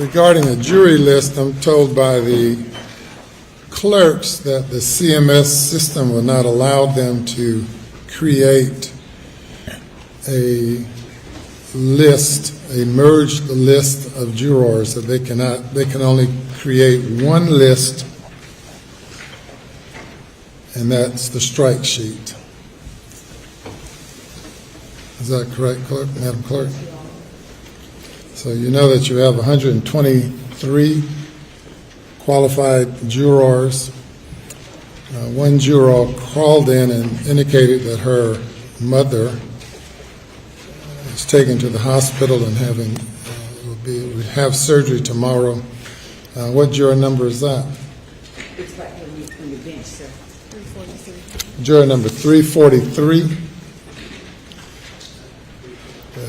Regarding a jury list, I'm told by the clerks that the CMS system will not allow them to create a list, a merged list of jurors, that they can only create one list, and that's the strike sheet. Is that correct, Clerk, Madam Clerk? So you know that you have 123 qualified jurors. One juror called in and indicated that her mother is taken to the hospital and will have surgery tomorrow. What juror number is that? It's right here on your bench, sir. 343. Juror number 343.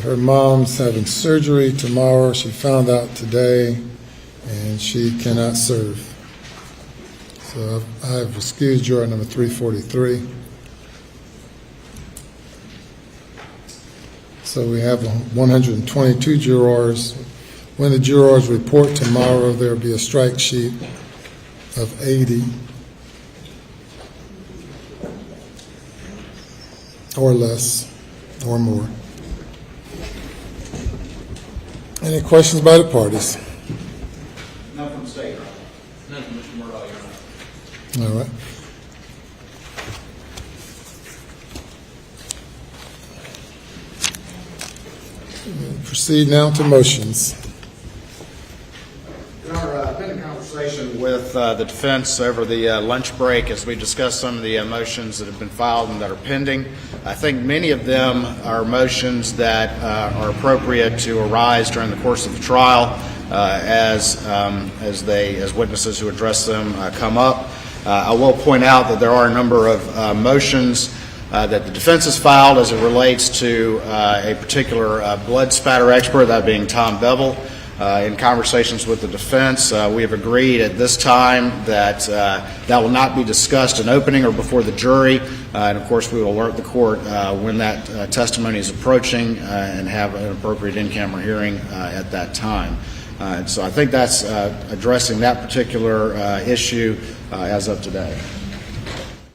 Her mom's having surgery tomorrow. She found out today, and she cannot serve. So I've excused juror number 343. So we have 122 jurors. When the jurors report tomorrow, there will be a strike sheet of 80 or less or more. Any questions by the parties? None from the state, Your Honor. None from Mr. Murdaugh, Your Honor. All right. We'll proceed now to motions. Your Honor, I've been in conversation with the defense over the lunch break as we discussed some of the motions that have been filed and that are pending. I think many of them are motions that are appropriate to arise during the course of the trial as witnesses who address them come up. I will point out that there are a number of motions that the defense has filed as it relates to a particular blood spatter expert, that being Tom Bevel. In conversations with the defense, we have agreed at this time that that will not be discussed in opening or before the jury, and of course we will alert the court when that testimony is approaching and have an appropriate in-camera hearing at that time. And so I think that's addressing that particular issue as of today.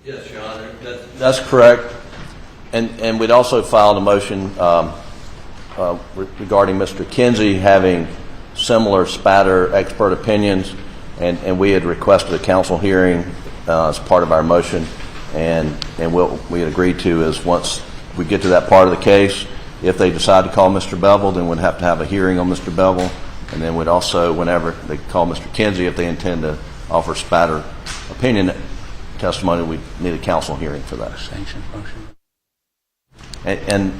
Yes, Your Honor, that's correct. And we'd also filed a motion regarding Mr. Kinsey having similar spatter expert opinions, and we had requested a counsel hearing as part of our motion, and what we had agreed to is once we get to that part of the case, if they decide to call Mr. Bevel, then we'd have to have a hearing on Mr. Bevel, and then we'd also, whenever they call Mr. Kinsey, if they intend to offer spatter opinion testimony, we need a counsel hearing for that. Sanctions motion. And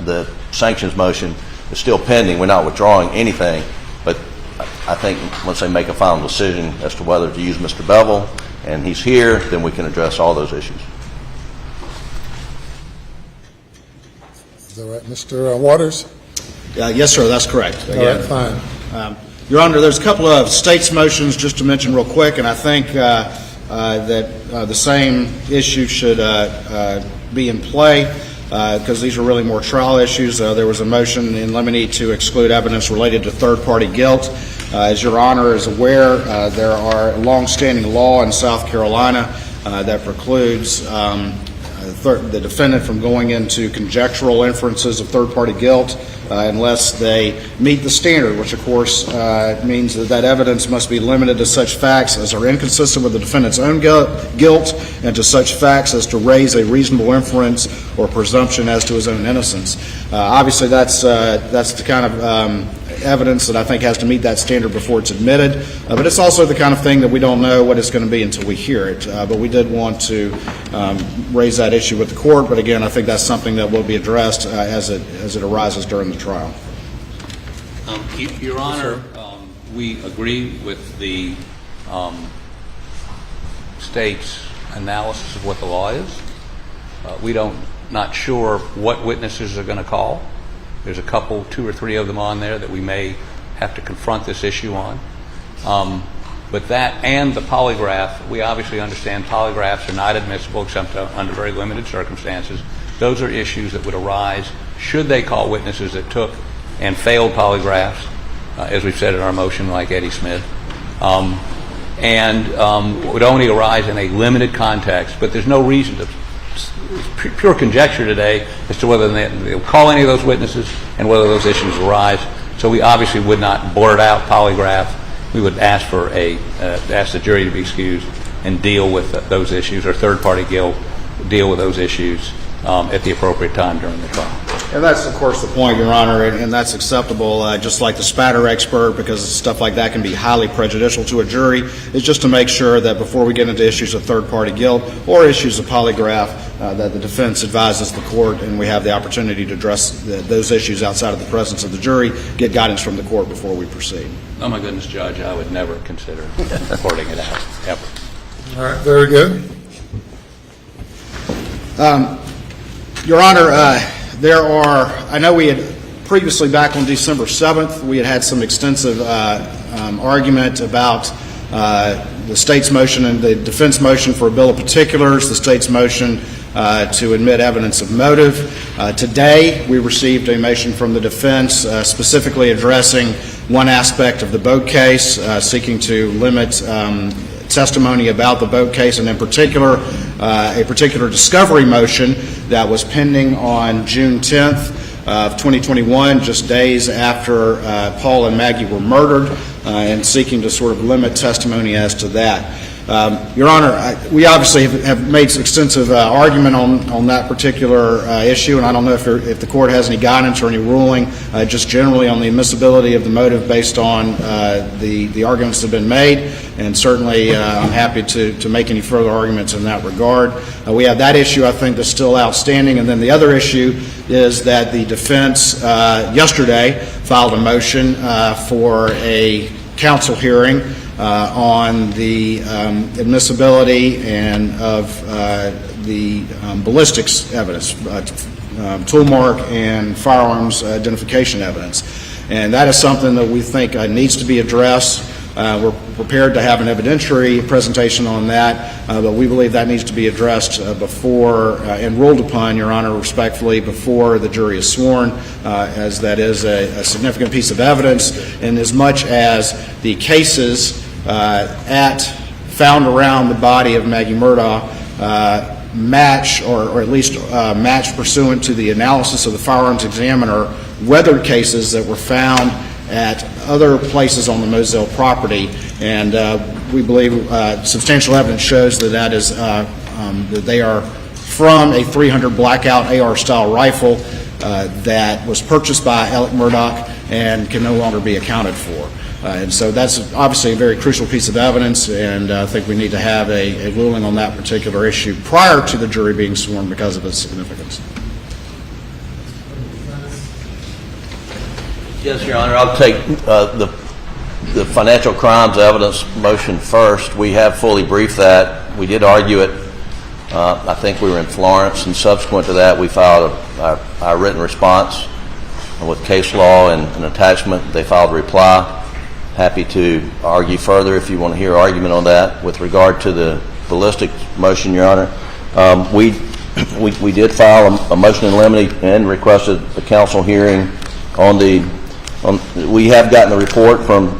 the sanctions motion is still pending. We're not withdrawing anything, but I think once they make a final decision as to whether to use Mr. Bevel and he's here, then we can address all those issues. Is that right, Mr. Waters? Yes, sir, that's correct. All right, fine. Your Honor, there's a couple of states motions just to mention real quick, and I think that the same issue should be in play because these are really more trial issues. There was a motion in limine to exclude evidence related to third-party guilt. As Your Honor is aware, there are long-standing law in South Carolina that precludes the defendant from going into conjectural inferences of third-party guilt unless they meet the standard, which of course means that evidence must be limited to such facts as are inconsistent with the defendant's own guilt and to such facts as to raise a reasonable inference or presumption as to his own innocence. Obviously, that's the kind of evidence that I think has to meet that standard before it's admitted, but it's also the kind of thing that we don't know what it's going to be until we hear it. But we did want to raise that issue with the court, but again, I think that's something that will be addressed as it arises during the trial. Your Honor, we agree with the state's analysis of what the law is. We not sure what witnesses are going to call. There's a couple, 2 or 3 of them on there that we may have to confront this issue on. But that and the polygraph, we obviously understand polygraphs are not admissible except under very limited circumstances. Those are issues that would arise should they call witnesses that took and failed polygraphs. as we've said in our motion, like Eddie Smith, and would only arise in a limited context. But there's no reason to, it's pure conjecture today as to whether they'll call any of those witnesses and whether those issues arise. So we obviously would not blurt out polygraph. We would ask for ask the jury to be excused and deal with those issues, or third-party guilt deal with those issues at the appropriate time during the trial. And that's, of course, the point, Your Honor, and that's acceptable, just like the spatter expert, because stuff like that can be highly prejudicial to a jury. It's just to make sure that before we get into issues of third-party guilt or issues of polygraph, that the defense advises the court, and we have the opportunity to address those issues outside of the presence of the jury, get guidance from the court before we proceed. Oh, my goodness, Judge, I would never consider reporting it out, ever. All right, very good. Your Honor, I know we had previously, back on December 7th, we had some extensive argument about the state's motion and the defense motion for a bill of particulars, the state's motion to admit evidence of motive. Today, we received a motion from the defense specifically addressing one aspect of the boat case, seeking to limit testimony about the boat case, and in particular, a particular discovery motion that was pending on June 10th of 2021, just days after Paul and Maggie were murdered, and seeking to sort of limit testimony as to that. Your Honor, we obviously have made extensive argument on that particular issue, and I don't know if the court has any guidance or any ruling just generally on the admissibility of the motive based on the arguments that have been made, and certainly I'm happy to make any further arguments in that regard. We have that issue, I think, that's still outstanding, and then the other issue is that the defense yesterday filed a motion for a counsel hearing on the admissibility and of the ballistics evidence, tool mark and firearms identification evidence. And that is something that we think needs to be addressed. We're prepared to have an evidentiary presentation on that, but we believe that needs to be addressed before and ruled upon, Your Honor, respectfully, before the jury is sworn, as that is a significant piece of evidence, and as much as the cases found around the body of Maggie Murdaugh match, or at least match pursuant to the analysis of the firearms examiner, weathered cases that were found at other places on the Moselle property, and we believe substantial evidence shows that is that they are from a .300 blackout AR-style rifle that was purchased by Alex Murdaugh and can no longer be accounted for. And so that's obviously a very crucial piece of evidence, and I think we need to have a ruling on that particular issue prior to the jury being sworn because of its significance. Yes, Your Honor. I'll take the financial crimes evidence motion first. We have fully briefed that. We did argue it. I think we were in Florence, and subsequent to that, we filed our written response with case law and an attachment. They filed a reply. Happy to argue further if you want to hear argument on that. With regard to the ballistics motion, Your Honor, we did file a motion in limine and requested the counsel hearing on the. We have gotten the report from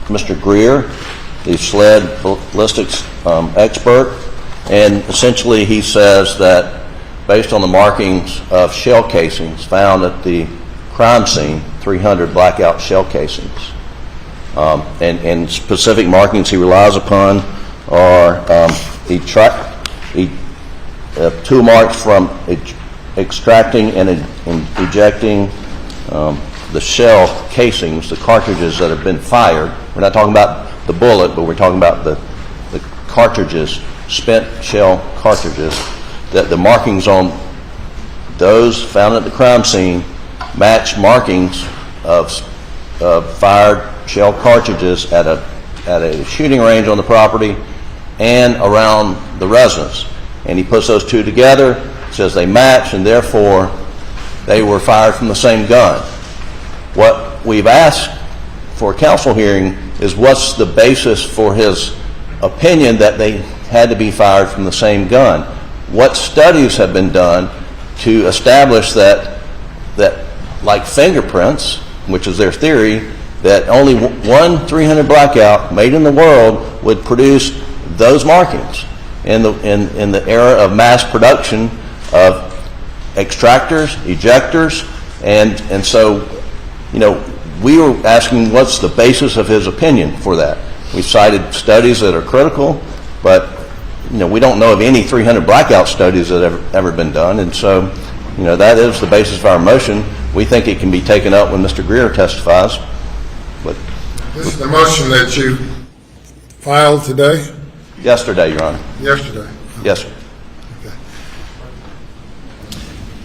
Mr. Greer, the SLED ballistics expert, and essentially he says that based on the markings of shell casings found at the crime scene, 300 blackout shell casings, and specific markings he relies upon are tool marks from extracting and ejecting the shell casings, the cartridges that have been fired. We're not talking about the bullet, but we're talking about the cartridges, spent shell cartridges, that the markings on those found at the crime scene match markings of fired shell cartridges at a shooting range on the property and around the residence. And he puts those two together, says they match, and therefore they were fired from the same gun. What we've asked for a counsel hearing is what's the basis for his opinion that they had to be fired from the same gun. What studies have been done to establish that like fingerprints, which is their theory, that only one 300 blackout made in the world would produce those markings in the era of mass production of extractors, ejectors, and so, we were asking what's the basis of his opinion for that. We cited studies that are critical, but we don't know of any 300 blackout studies that have ever been done, and so that is the basis of our motion. We think it can be taken up when Mr. Greer testifies. But This is the motion that you filed today? yesterday, Your Honor. Yesterday? Yes, sir.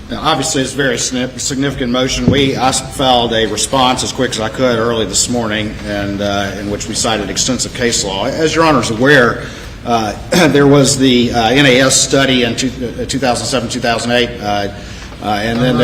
Now, obviously, it's a very significant motion. I filed a response as quick as I could early this morning, and in which we cited extensive case law. As Your Honor is aware, there was the NAS study in 2007-2008, and then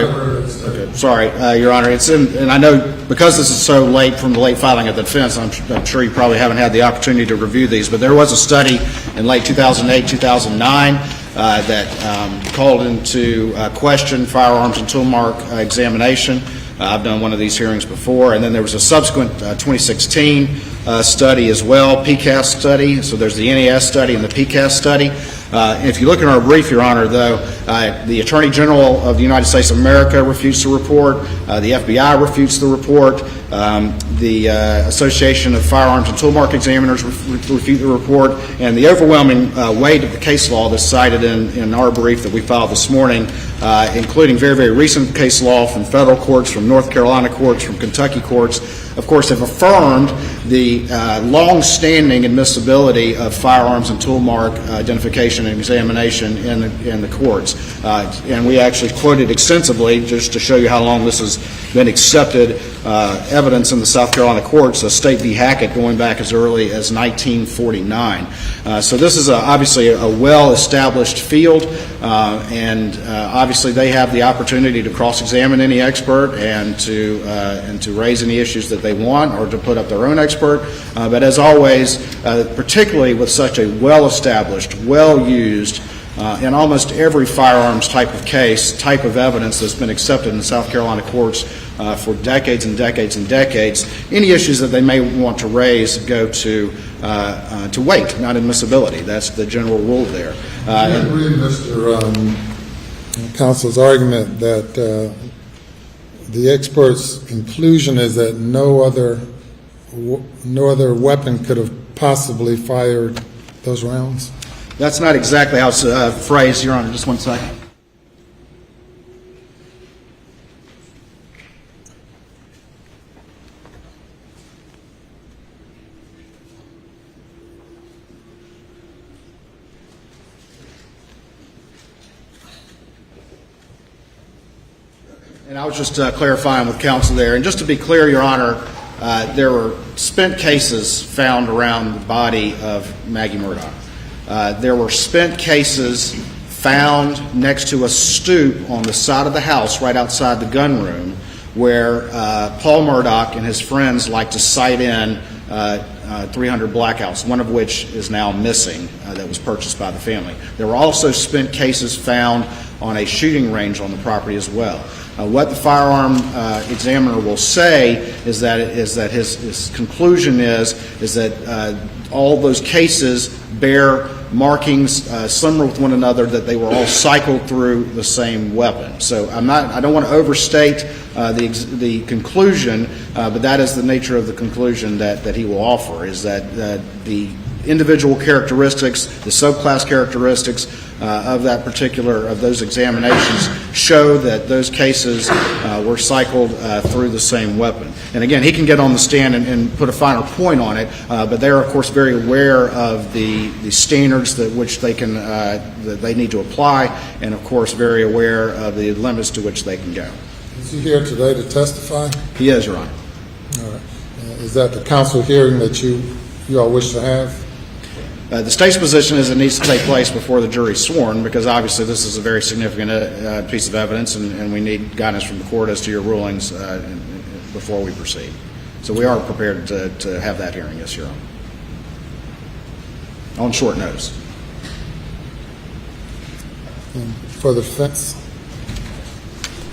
Your Honor, it's in, and I know because this is so late from the late filing of the defense, I'm sure you probably haven't had the opportunity to review these, but there was a study in late 2008-2009 that called into question firearms and tool mark examination. I've done one of these hearings before, and then there was a subsequent 2016 study as well, PCAST study. So there's the NAS study and the PCAST study. If you look in our brief, Your Honor, though, the Attorney General of the United States of America refutes the report, the FBI refutes the report, the Association of Firearms and Tool Mark Examiners refute the report, and the overwhelming weight of the case law that's cited in our brief that we filed this morning, including very, very recent case law from federal courts, from North Carolina courts, from Kentucky courts, of course, have affirmed the long-standing admissibility of firearms and tool mark identification and examination in the courts. And we actually quoted extensively, just to show you how long this has been accepted, evidence in the South Carolina courts, State v. Hackett, going back as early as 1949. So this is obviously a well-established field, and obviously they have the opportunity to cross-examine any expert and to raise any issues that they want, or to put up their own expert. But as always, particularly with such a well-established, well-used, in almost every firearms type of case, type of evidence that's been accepted in the South Carolina courts for decades and decades and decades, any issues that they may want to raise go to weight, not admissibility. That's the general rule there. I agree with Mr. Counsel's argument that the expert's conclusion is that no other weapon could have possibly fired those rounds? That's not exactly how it's phrased, Your Honor. Just one second. And I was just clarifying with counsel there. And just to be clear, Your Honor, there were spent cases found around the body of Maggie Murdaugh. There were spent cases found next to a stoop on the side of the house right outside the gun room where Paul Murdaugh and his friends like to cite in 300 blackouts, one of which is now missing, that was purchased by the family. There were also spent cases found on a shooting range on the property as well. What the firearm examiner will say is that his conclusion is that all those cases bear markings similar with one another, that they were all cycled through the same weapon. So I don't want to overstate the conclusion, but that is the nature of the conclusion that he will offer, is that the individual characteristics, the subclass characteristics of those examinations show that those cases were cycled through the same weapon. And again, he can get on the stand and put a finer point on it, but they're of course very aware of the standards that they need to apply, and of course very aware of the limits to which they can go. Is he here today to testify? He is, Your Honor. All right. Is that the counsel hearing that you all wish to have? The state's position is it needs to take place before the jury's sworn, because obviously this is a very significant piece of evidence, and we need guidance from the court as to your rulings before we proceed. So we are prepared to have that hearing, yes, Your Honor, on short notice. And for the defense?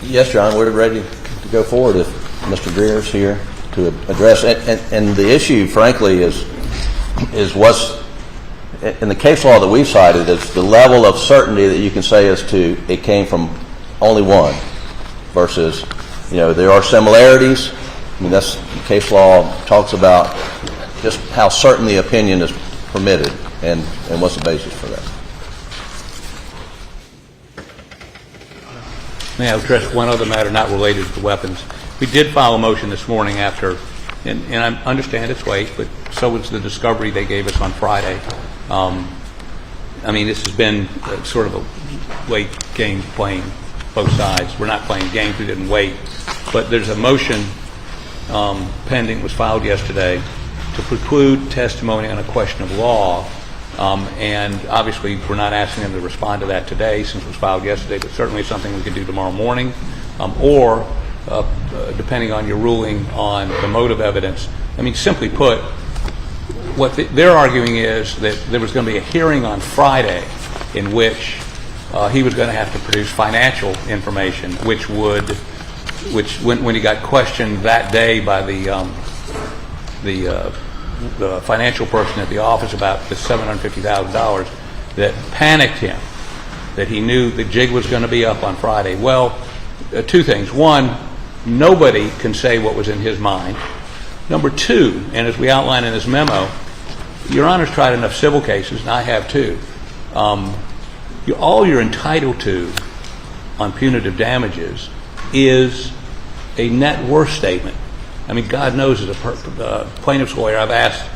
Yes, Your Honor, we're ready to go forward if Mr. Greer's here to address it. And the issue, frankly, is what's in the case law that we've cited is the level of certainty that you can say as to it came from only one versus, there are similarities. I mean, that's case law talks about just how certain the opinion is permitted and what's the basis for that. May I address one other matter not related to weapons? We did file a motion this morning after, and I understand its weight, but so was the discovery they gave us on Friday. This has been sort of a late game playing both sides. We're not playing games, we didn't wait. But there's a motion pending, was filed yesterday, to preclude testimony on a question of law. And obviously, we're not asking them to respond to that today since it was filed yesterday, but certainly something we can do tomorrow morning, or depending on your ruling on the motive evidence. Simply put, what they're arguing is that there was going to be a hearing on Friday in which he was going to have to produce financial information, which when he got questioned that day by the financial person at the office about the $750,000, that panicked him, that he knew the jig was going to be up on Friday. Well, two things. One, nobody can say what was in his mind. Number two, and as we outline in this memo, Your Honor's tried enough civil cases, and I have too. All you're entitled to on punitive damages is a net worth statement. God knows as a plaintiff's lawyer, I've asked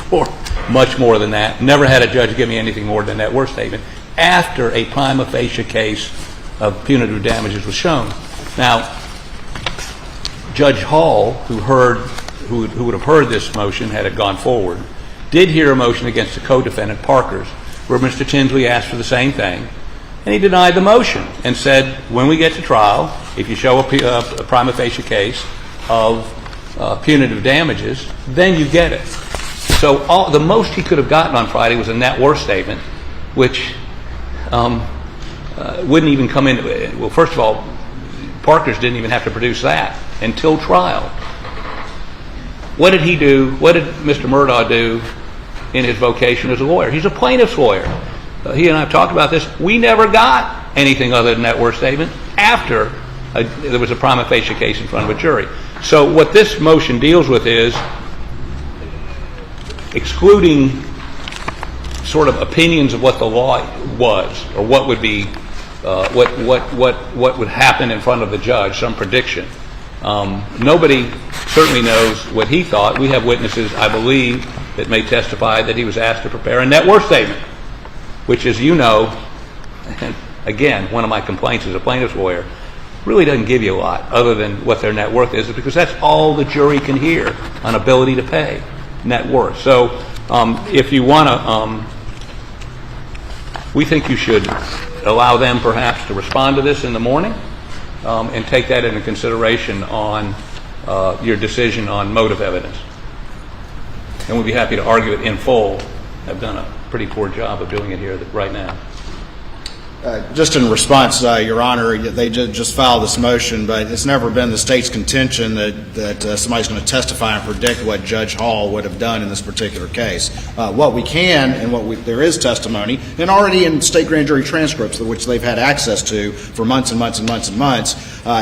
for much more than that. Never had a judge give me anything more than a net worth statement after a prima facie case of punitive damages was shown. Now, Judge Hall, who would have heard this motion had it gone forward, did hear a motion against the co-defendant, Parker's, where Mr. Tinsley asked for the same thing, and he denied the motion and said, when we get to trial, if you show a prima facie case of punitive damages, then you get it. So the most he could have gotten on Friday was a net worth statement, which wouldn't even come in. Well, first of all, Parker's didn't even have to produce that until trial. What did he do? What did Mr. Murdaugh do in his vocation as a lawyer? He's a plaintiff's lawyer. He and I have talked about this. We never got anything other than net worth statement after there was a prima facie case in front of a jury. So what this motion deals with is excluding sort of opinions of what the law was, or what would be, what would happen in front of the judge, some prediction. Nobody certainly knows what he thought. We have witnesses, I believe, that may testify that he was asked to prepare a net worth statement, which, as you know, and again, one of my complaints as a plaintiff's lawyer, really doesn't give you a lot other than what their net worth is, because that's all the jury can hear on ability to pay, net worth. So if you want to, we think you should allow them perhaps to respond to this in the morning and take that into consideration on your decision on motive evidence. And we'd be happy to argue it in full. I've done a pretty poor job of doing it here right now. Just in response, Your Honor, they just filed this motion, but it's never been the state's contention that somebody's going to testify and predict what Judge Hall would have done in this particular case. What we can, and there is testimony, and already in state grand jury transcripts, which they've had access to for months and months and months and months,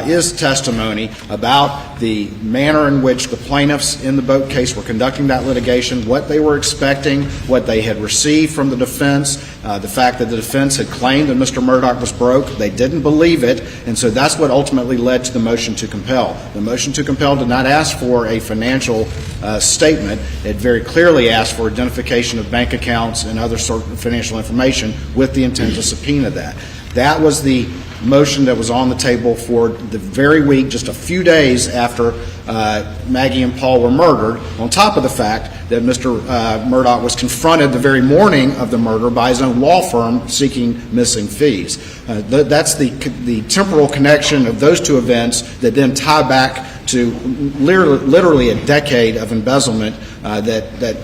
is testimony about the manner in which the plaintiffs in the Boat case were conducting that litigation, what they were expecting, what they had received from the defense, the fact that the defense had claimed that Mr. Murdaugh was broke. They didn't believe it, and so that's what ultimately led to the motion to compel. The motion to compel did not ask for a financial statement. It very clearly asked for identification of bank accounts and other sort of financial information with the intent to subpoena that. That was the motion that was on the table for the very week, just a few days after Maggie and Paul were murdered, on top of the fact that Mr. Murdaugh was confronted the very morning of the murder by his own law firm seeking missing fees. That's the temporal connection of those two events that then tie back to literally a decade of embezzlement, that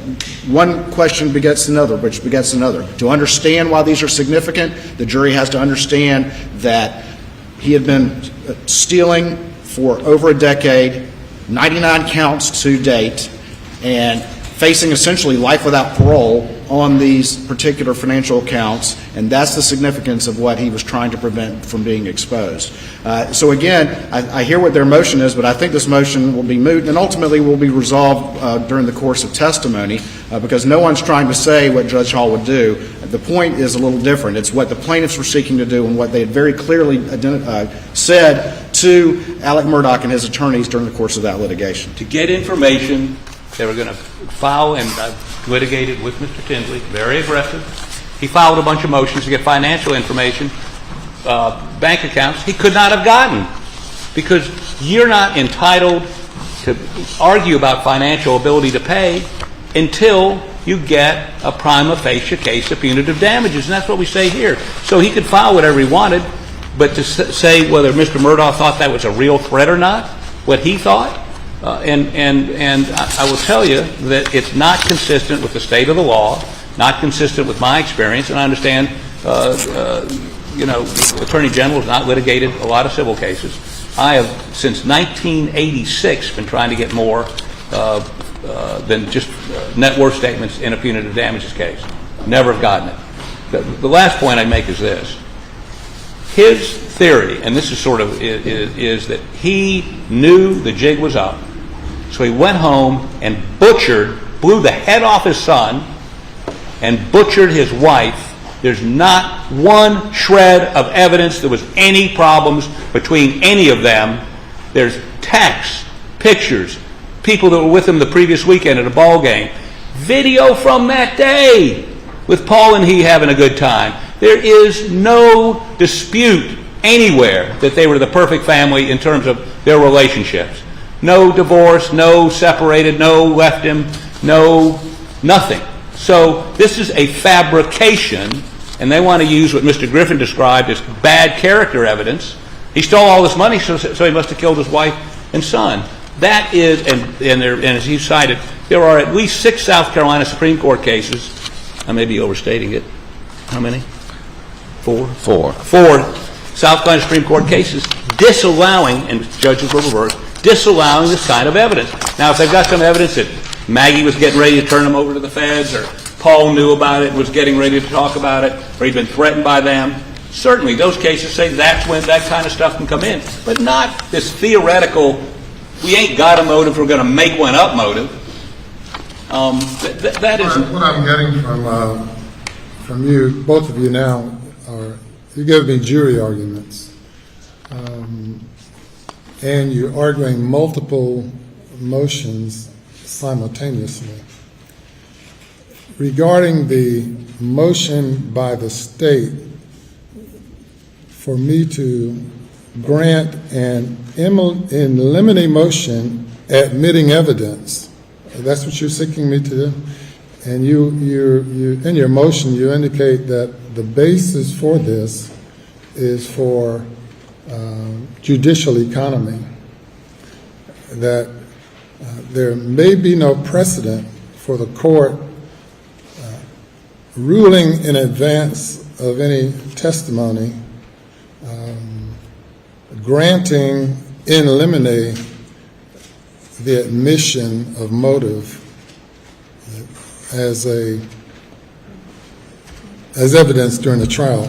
one question begets another, which begets another. To understand why these are significant, the jury has to understand that he had been stealing for over a decade 99 counts to date, and facing essentially life without parole on these particular financial accounts, and that's the significance of what he was trying to prevent from being exposed. So again, I hear what their motion is, but I think this motion will be moot and ultimately will be resolved during the course of testimony, because no one's trying to say what Judge Hall would do. The point is a little different. It's what the plaintiffs were seeking to do and what they had very clearly said to Alex Murdaugh and his attorneys during the course of that litigation. To get information, they were going to file, and litigated with Mr. Tinsley, very aggressive. He filed a bunch of motions to get financial information, bank accounts he could not have gotten, because you're not entitled to argue about financial ability to pay until you get a prima facie case of punitive damages, and that's what we say here. So he could file whatever he wanted, but to say whether Mr. Murdaugh thought that was a real threat or not, what he thought, and I will tell you that it's not consistent with the state of the law, not consistent with my experience, and I understand, Attorney General has not litigated a lot of civil cases. I have, since 1986, been trying to get more than just net worth statements in a punitive damages case. Never have gotten it. The last point I make is this. His theory, and this is sort of, is that he knew the jig was up, so he went home and blew the head off his son, and butchered his wife. There's not one shred of evidence there was any problems between any of them. There's texts, pictures, people that were with him the previous weekend at a ball game, video from that day with Paul and he having a good time. There is no dispute anywhere that they were the perfect family in terms of their relationships. No divorce, no separated, no left him, no nothing. So this is a fabrication, and they want to use what Mr. Griffin described as bad character evidence. He stole all this money, so he must have killed his wife and son. That is, and as he cited, there are at least 6 South Carolina Supreme Court cases. I may be overstating it. How many? 4? 4 South Carolina Supreme Court cases disallowing, and judges were reversed, disallowing this kind of evidence. Now, if they've got some evidence that Maggie was getting ready to turn them over to the feds, or Paul knew about it and was getting ready to talk about it, or he'd been threatened by them, certainly those cases say that's when that kind of stuff can come in. But not this theoretical, we ain't got a motive, we're going to make one up motive. That isn't... What I'm getting from you, both of you now, are you give me jury arguments, and you're arguing multiple motions simultaneously. Regarding the motion by the state for me to grant an in limine motion admitting evidence, that's what you're seeking me to do. And you in your motion, you indicate that the basis for this is for judicial economy, that there may be no precedent for the court ruling in advance of any testimony, granting in limine the admission of motive as evidence during the trial.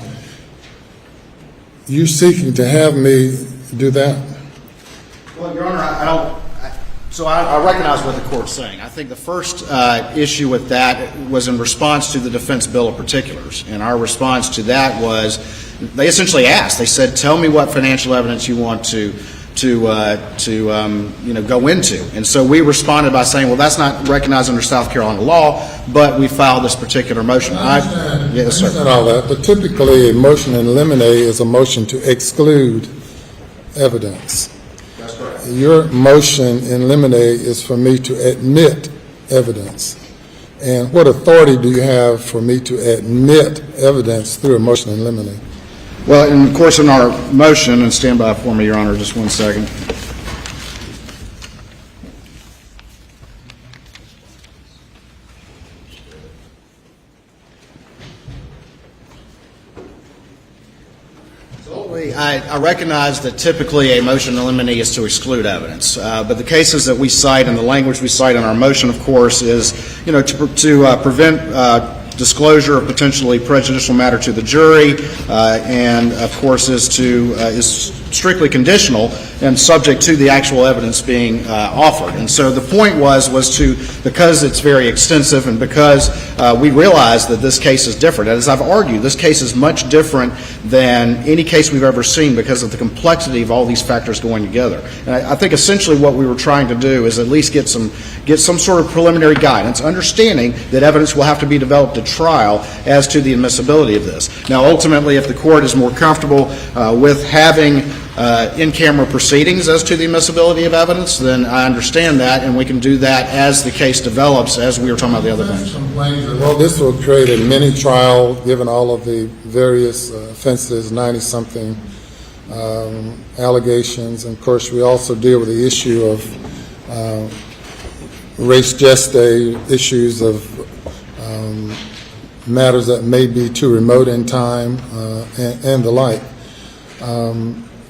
You're seeking to have me do that? Well, Your Honor, I recognize what the court's saying. I think the first issue with that was in response to the defense bill of particulars, and our response to that was they essentially asked. They said, "Tell me what financial evidence you want to go into." And so we responded by saying, "Well, that's not recognized under South Carolina law, but we filed this particular motion." I understand all that, but typically a motion in limine is a motion to exclude evidence. That's correct. Your motion in limine is for me to admit evidence. And what authority do you have for me to admit evidence through a motion in limine? Well, and of course, in our motion, and stand by for me, Your Honor, just one second. So I recognize that typically a motion to eliminate is to exclude evidence, but the cases that we cite and the language we cite in our motion, of course, is to prevent disclosure of potentially prejudicial matter to the jury, and of course is strictly conditional and subject to the actual evidence being offered. And so the point was to, because it's very extensive and because we realize that this case is different, and as I've argued, this case is much different than any case we've ever seen because of the complexity of all these factors going together. And I think essentially what we were trying to do is at least get some sort of preliminary guidance, understanding that evidence will have to be developed at trial as to the admissibility of this. Now, ultimately, if the court is more comfortable with having in-camera proceedings as to the admissibility of evidence, then I understand that, and we can do that as the case develops, as we were talking about the other things. Well, this will create a mini trial, given all of the various offenses, 90-something allegations. And of course, we also deal with the issue of res gestae, issues of matters that may be too remote in time, and the like.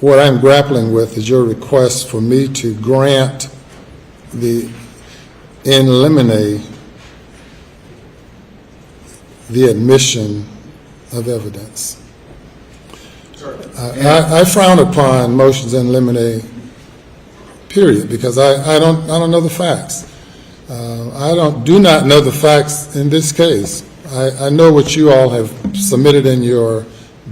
What I'm grappling with is your request for me to grant the in limine the admission of evidence. I frown upon motions in limine, period, because I don't know the facts. I do not know the facts in this case. I know what you all have submitted in your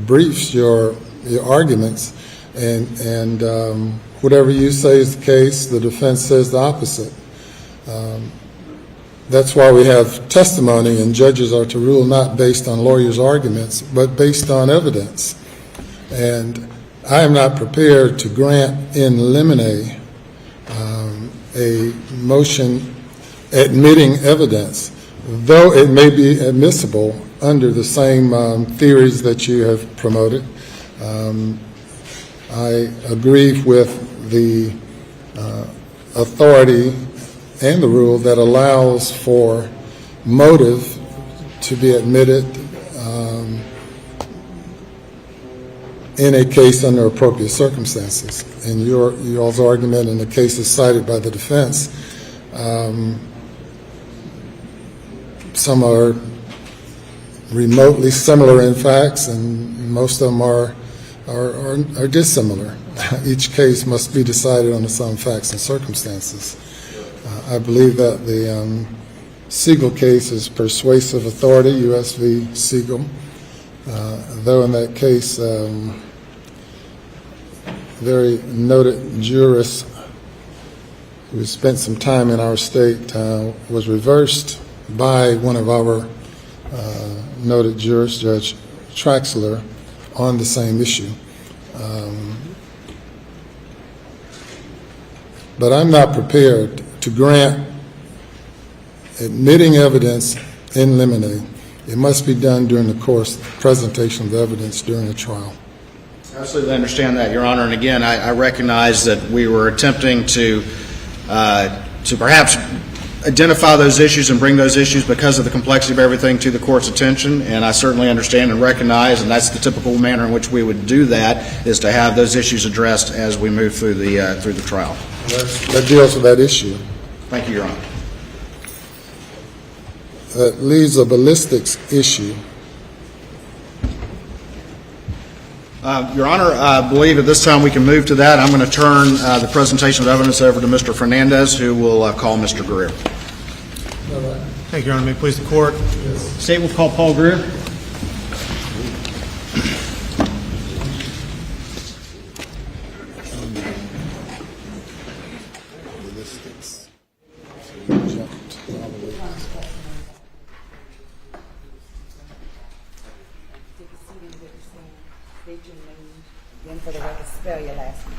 briefs, your arguments, and whatever you say is the case, the defense says the opposite. That's why we have testimony, and judges are to rule not based on lawyers' arguments, but based on evidence. And I am not prepared to grant in limine a motion admitting evidence, though it may be admissible under the same theories that you have promoted. I agree with the authority and the rule that allows for motive to be admitted in a case under appropriate circumstances. And y'all's argument in the cases cited by the defense, some are remotely similar in facts, and most of them are dissimilar. Each case must be decided on its own facts and circumstances. I believe that the Siegel case is persuasive authority, U.S. v. Siegel, though in that case, very noted jurist who spent some time in our state was reversed by one of our noted jurists, Judge Traxler, on the same issue. But I'm not prepared to grant admitting evidence in limine. It must be done during the course of the presentation of evidence during a trial. I absolutely understand that, Your Honor. And again, I recognize that we were attempting to perhaps identify those issues and bring those issues because of the complexity of everything to the court's attention, and I certainly understand and recognize, and that's the typical manner in which we would do that, is to have those issues addressed as we move through the trial. That deals with that issue. Thank you, Your Honor. That leaves a ballistics issue. Your Honor, I believe at this time we can move to that. I'm going to turn the presentation of evidence over to Mr. Fernandez, who will call Mr. Greer. Thank you, Your Honor. May it please the Court. Yes. State will call Paul Greer. Then for the record, spell your last name.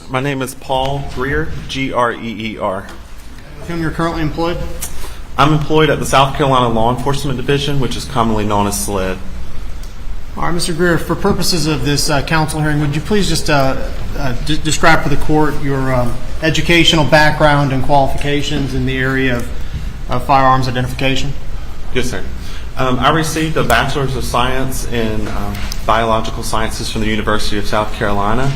My name is Paul Greer, Greer. whom you're currently employed? I'm employed at the South Carolina Law Enforcement Division, which is commonly known as SLED. All right, Mr. Greer, for purposes of this council hearing, would you please just describe for the court your educational background and qualifications in the area of firearms identification? Yes, sir. I received a Bachelor's of Science in Biological Sciences from the University of South Carolina.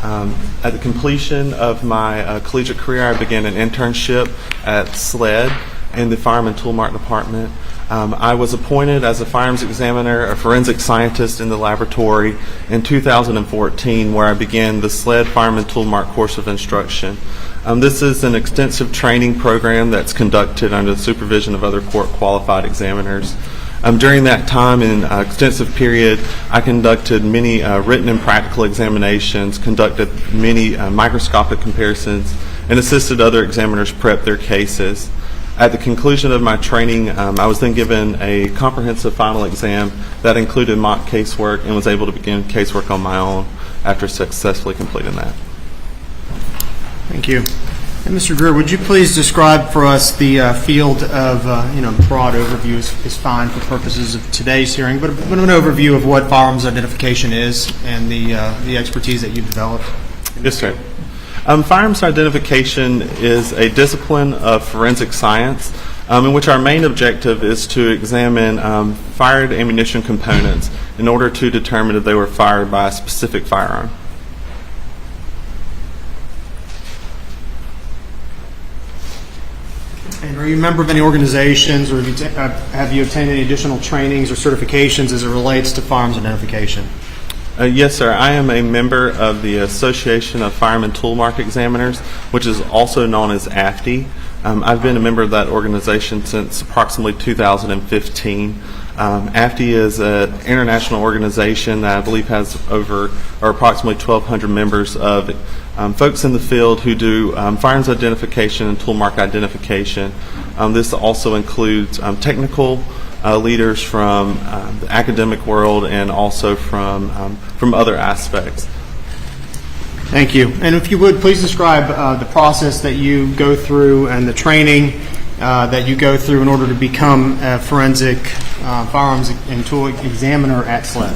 At the completion of my collegiate career, I began an internship at SLED in the Firearm and Tool Mart Department. I was appointed as a firearms examiner, a forensic scientist in the laboratory in 2014, where I began the SLED Firearm and Tool Mart course of instruction. This is an extensive training program that's conducted under the supervision of other court-qualified examiners. During that time, in an extensive period, I conducted many written and practical examinations, conducted many microscopic comparisons, and assisted other examiners prep their cases. At the conclusion of my training, I was then given a comprehensive final exam that included mock casework and was able to begin casework on my own after successfully completing that. Thank you. And Mr. Greer, would you please describe for us the field of, broad overview is fine for purposes of today's hearing, but an overview of what firearms identification is and the expertise that you've developed? Yes, sir. Firearms identification is a discipline of forensic science in which our main objective is to examine fired ammunition components in order to determine if they were fired by a specific firearm. And are you a member of any organizations, or have you obtained any additional trainings or certifications as it relates to firearms identification? Yes, sir. I am a member of the Association of Firearm and Tool Mart Examiners, which is also known as AFTI. I've been a member of that organization since approximately 2015. AFTI is an international organization that I believe has approximately 1,200 members of folks in the field who do firearms identification and tool mark identification. This also includes technical leaders from the academic world and also from other aspects. Thank you. And if you would, please describe the process that you go through and the training that you go through in order to become a forensic firearms and tool examiner at SLED.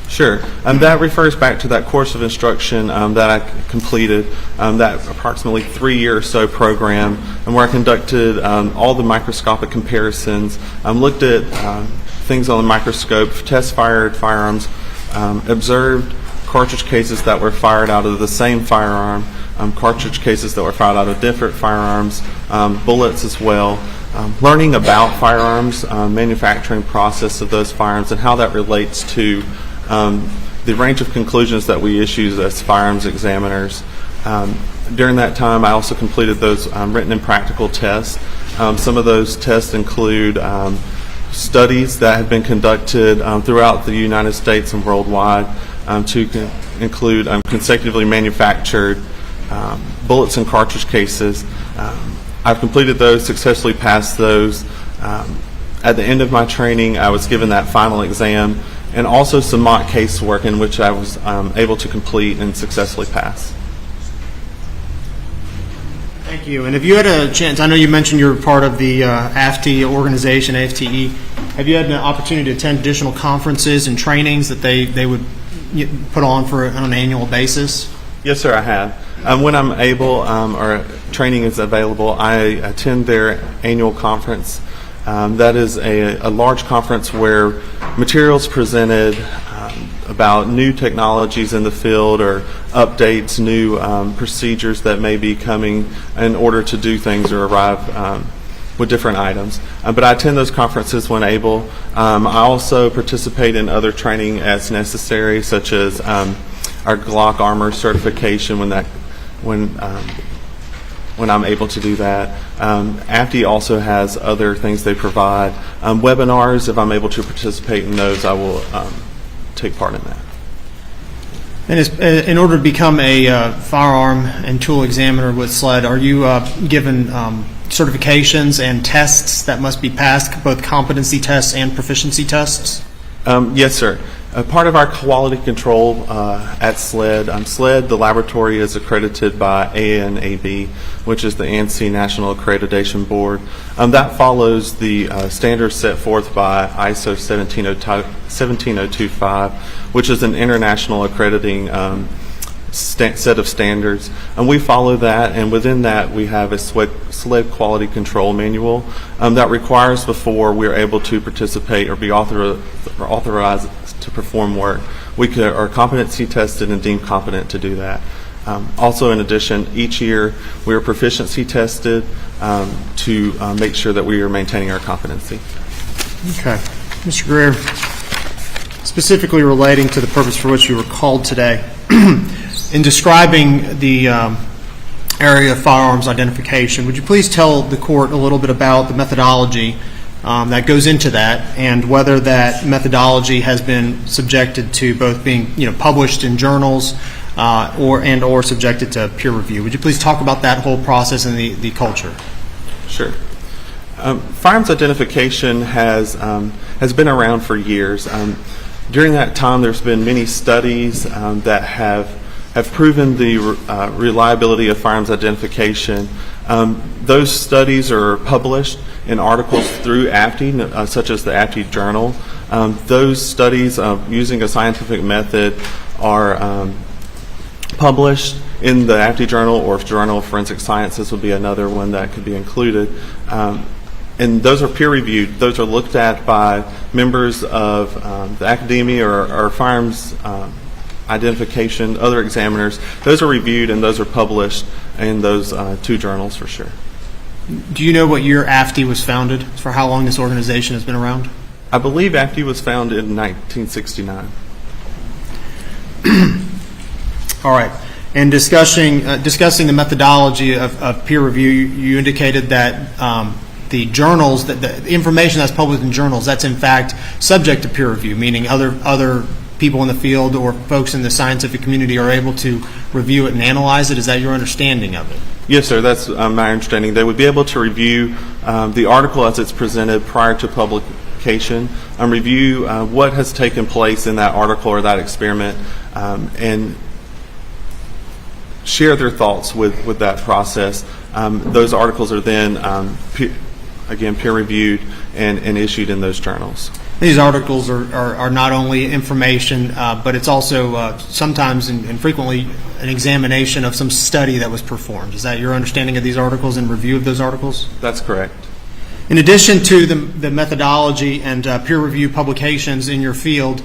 Sure. That refers back to that course of instruction that I completed, that approximately 3-year or so program, and where I conducted all the microscopic comparisons, looked at things on the microscope, test-fired firearms, observed cartridge cases that were fired out of the same firearm, cartridge cases that were fired out of different firearms, bullets as well, learning about firearms, manufacturing process of those firearms, and how that relates to the range of conclusions that we issue as firearms examiners. During that time, I also completed those written and practical tests. Some of those tests include studies that have been conducted throughout the United States and worldwide to include consecutively manufactured bullets and cartridge cases. I've completed those, successfully passed those. At the end of my training, I was given that final exam and also some mock casework in which I was able to complete and successfully pass. Thank you. And have you had a chance, I know you mentioned you're part of the AFTI organization, AFTE. Have you had an opportunity to attend additional conferences and trainings that they would put on an annual basis? Yes, sir, I have. When I'm able or training is available, I attend their annual conference. That is a large conference where materials presented about new technologies in the field or updates, new procedures that may be coming in order to do things or arrive with different items. But I attend those conferences when able. I also participate in other training as necessary, such as our Glock Armor certification when I'm able to do that. AFTI also has other things they provide. Webinars, if I'm able to participate in those, I will take part in that. And in order to become a firearm and tool examiner with SLED, are you given certifications and tests that must be passed, both competency tests and proficiency tests? Yes, sir. Part of our quality control at SLED, SLED, the laboratory is accredited by ANAB, which is the ANSI National Accreditation Board. That follows the standards set forth by ISO 17025, which is an international accrediting set of standards, and we follow that, and within that we have a SLED quality control manual that requires before we're able to participate or be authorized to perform work, we are competency tested and deemed competent to do that. Also, in addition, each year we are proficiency tested to make sure that we are maintaining our competency. Okay. Mr. Greer, specifically relating to the purpose for which you were called today, in describing the area of firearms identification, would you please tell the court a little bit about the methodology that goes into that, and whether that methodology has been subjected to both being published in journals or subjected to peer review? Would you please talk about that whole process and the culture? Sure. Firearms identification has been around for years. During that time, there's been many studies that have proven the reliability of firearms identification. Those studies are published in articles through AFTI, such as the AFTI Journal. Those studies using a scientific method are published in the AFTI Journal, or Journal of Forensic Sciences would be another one that could be included. And those are peer-reviewed. Those are looked at by members of the academia or firearms identification, other examiners. Those are reviewed and those are published in those two journals for sure. Do you know what year AFTI was founded, for how long this organization has been around? I believe AFTI was founded in 1969. All right. And discussing the methodology of peer review, you indicated that the journals, that the information that's published in journals, that's in fact subject to peer review, meaning other people in the field or folks in the scientific community are able to review it and analyze it. Is that your understanding of it? Yes, sir. That's my understanding. They would be able to review the article as it's presented prior to publication, review what has taken place in that article or that experiment, and share their thoughts with that process. Those articles are then, peer-reviewed and issued in those journals. These articles are not only information, but it's also sometimes and frequently an examination of some study that was performed. Is that your understanding of these articles and review of those articles? That's correct. In addition to the methodology and peer review publications in your field,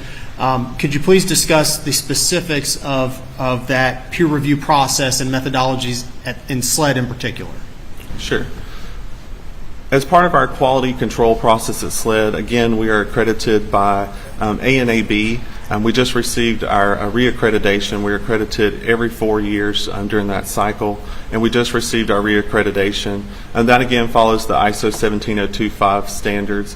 could you please discuss the specifics of that peer review process and methodologies in SLED in particular? Sure. As part of our quality control process at SLED, again, we are accredited by ANAB. We just received our reaccreditation. We're accredited every 4 years during that cycle, and we just received our reaccreditation. And that, again, follows the ISO 17025 standards.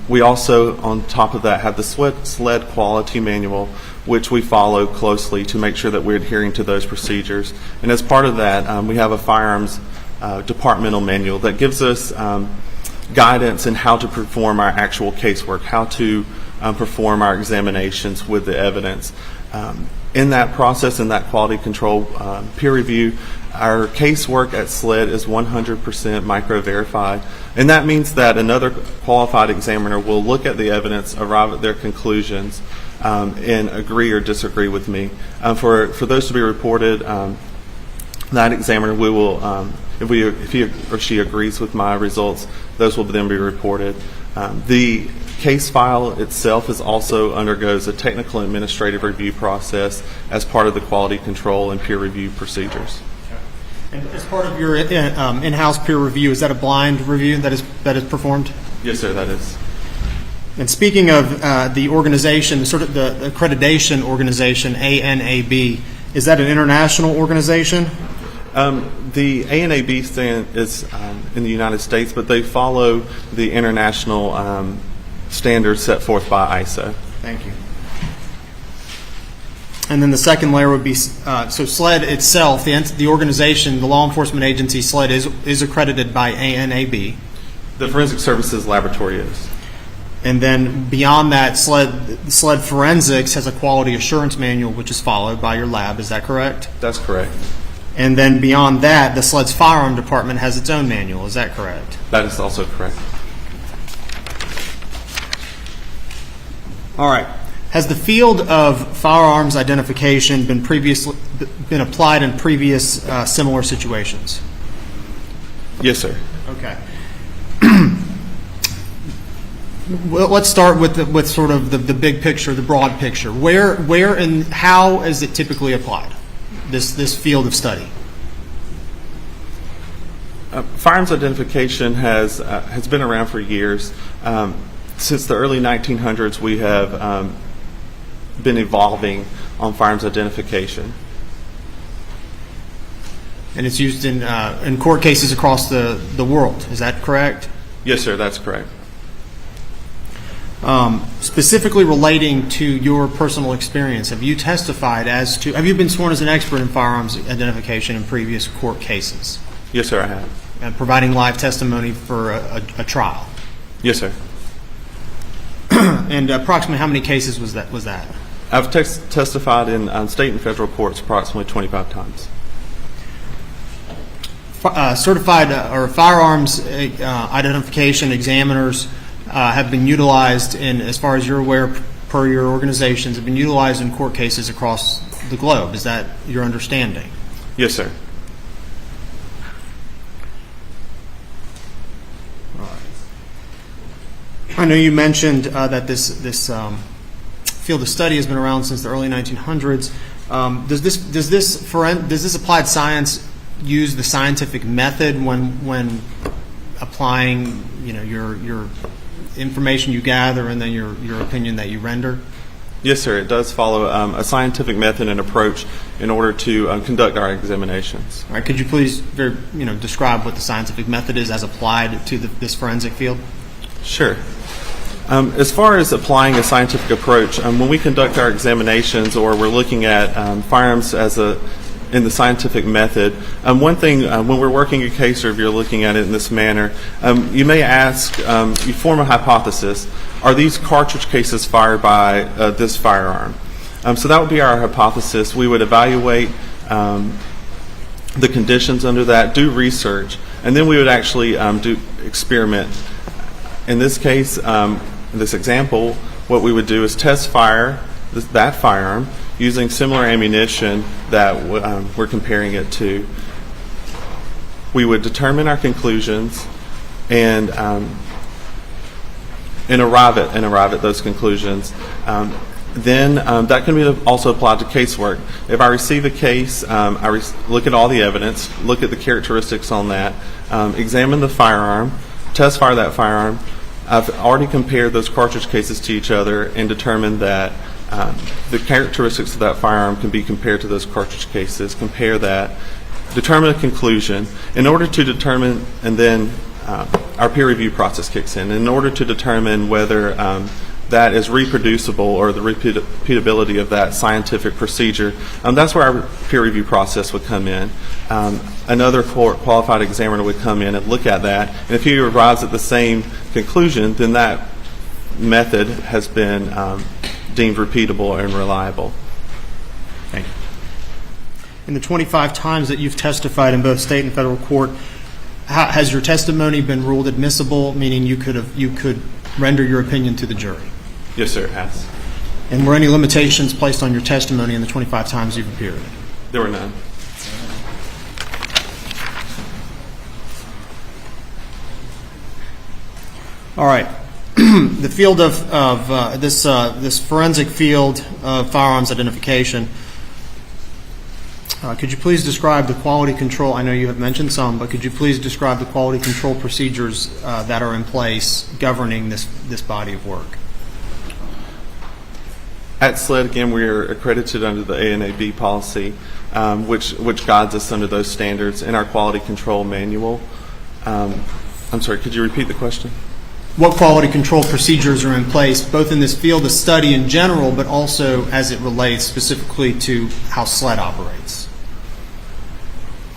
We also, on top of that, have the SLED quality manual, which we follow closely to make sure that we're adhering to those procedures. And as part of that, we have a firearms departmental manual that gives us guidance in how to perform our actual casework, how to perform our examinations with the evidence. In that process, in that quality control peer review, our casework at SLED is 100% micro-verified, and that means that another qualified examiner will look at the evidence, arrive at their conclusions, and agree or disagree with me. For those to be reported, that examiner, we will, if he or she agrees with my results, those will then be reported. The case file itself also undergoes a technical administrative review process as part of the quality control and peer review procedures. And as part of your in-house peer review, is that a blind review that is performed? Yes, sir, that is. And speaking of the organization, sort of the accreditation organization, ANAB, is that an international organization? The ANAB stand is in the United States, but they follow the international standards set forth by ISO. Thank you. And then the second layer would be, so SLED itself, the organization, the law enforcement agency SLED is accredited by ANAB. The Forensic Services Laboratory is. And then beyond that, SLED Forensics has a quality assurance manual which is followed by your lab. Is that correct? That's correct. And then beyond that, the SLED's firearm department has its own manual. Is that correct? That is also correct. All right. Has the field of firearms identification been applied in previous similar situations? Yes, sir. Okay. Well, let's start with sort of the big picture, the broad picture. Where and how is it typically applied? This field of study. Firearms identification has been around for years. Since the early 1900s, we have been evolving on firearms identification. And it's used in court cases across the world. Is that correct? Yes, sir, that's correct. Specifically relating to your personal experience, have you been sworn as an expert in firearms identification in previous court cases? Yes, sir, I have. And providing live testimony for a trial? Yes, sir. And approximately how many cases was that? I've testified in state and federal courts approximately 25 times. Certified or firearms identification examiners have been utilized in, as far as you're aware, per your organizations, have been utilized in court cases across the globe. Is that your understanding? Yes, sir. I know you mentioned that this field of study has been around since the early 1900s. Does this applied science use the scientific method when applying, your information you gather and then your opinion that you render? Yes, sir. It does follow a scientific method and approach in order to conduct our examinations. All right. Could you please describe what the scientific method is as applied to this forensic field? Sure. As far as applying a scientific approach, when we conduct our examinations or we're looking at firearms in the scientific method, one thing when we're working a case or if you're looking at it in this manner, you may ask, you form a hypothesis, are these cartridge cases fired by this firearm? So that would be our hypothesis. We would evaluate the conditions under that, do research, and then we would actually do experiment. In this case, this example, what we would do is test fire that firearm using similar ammunition that we're comparing it to. We would determine our conclusions and arrive at those conclusions. Then that can be also applied to casework. If I receive a case, I look at all the evidence, look at the characteristics on that, examine the firearm, test fire that firearm. I've already compared those cartridge cases to each other and determined that the characteristics of that firearm can be compared to those cartridge cases, compare that, determine a conclusion. In order to determine, and then our peer review process kicks in. In order to determine whether that is reproducible or the repeatability of that scientific procedure, that's where our peer review process would come in. Another qualified examiner would come in and look at that, and if he arrives at the same conclusion, then that method has been deemed repeatable and reliable. Thank you. In the 25 times that you've testified in both state and federal court, has your testimony been ruled admissible, meaning you could render your opinion to the jury? Yes, sir, it has. And were any limitations placed on your testimony in the 25 times you've appeared? There were none. All right. The field of this forensic field of firearms identification, could you please describe the quality control? I know you have mentioned some, but could you please describe the quality control procedures that are in place governing this body of work? At SLED, again, we are accredited under the ANAB policy, which guides us under those standards in our quality control manual. I'm sorry, could you repeat the question? What quality control procedures are in place, both in this field of study in general, but also as it relates specifically to how SLED operates?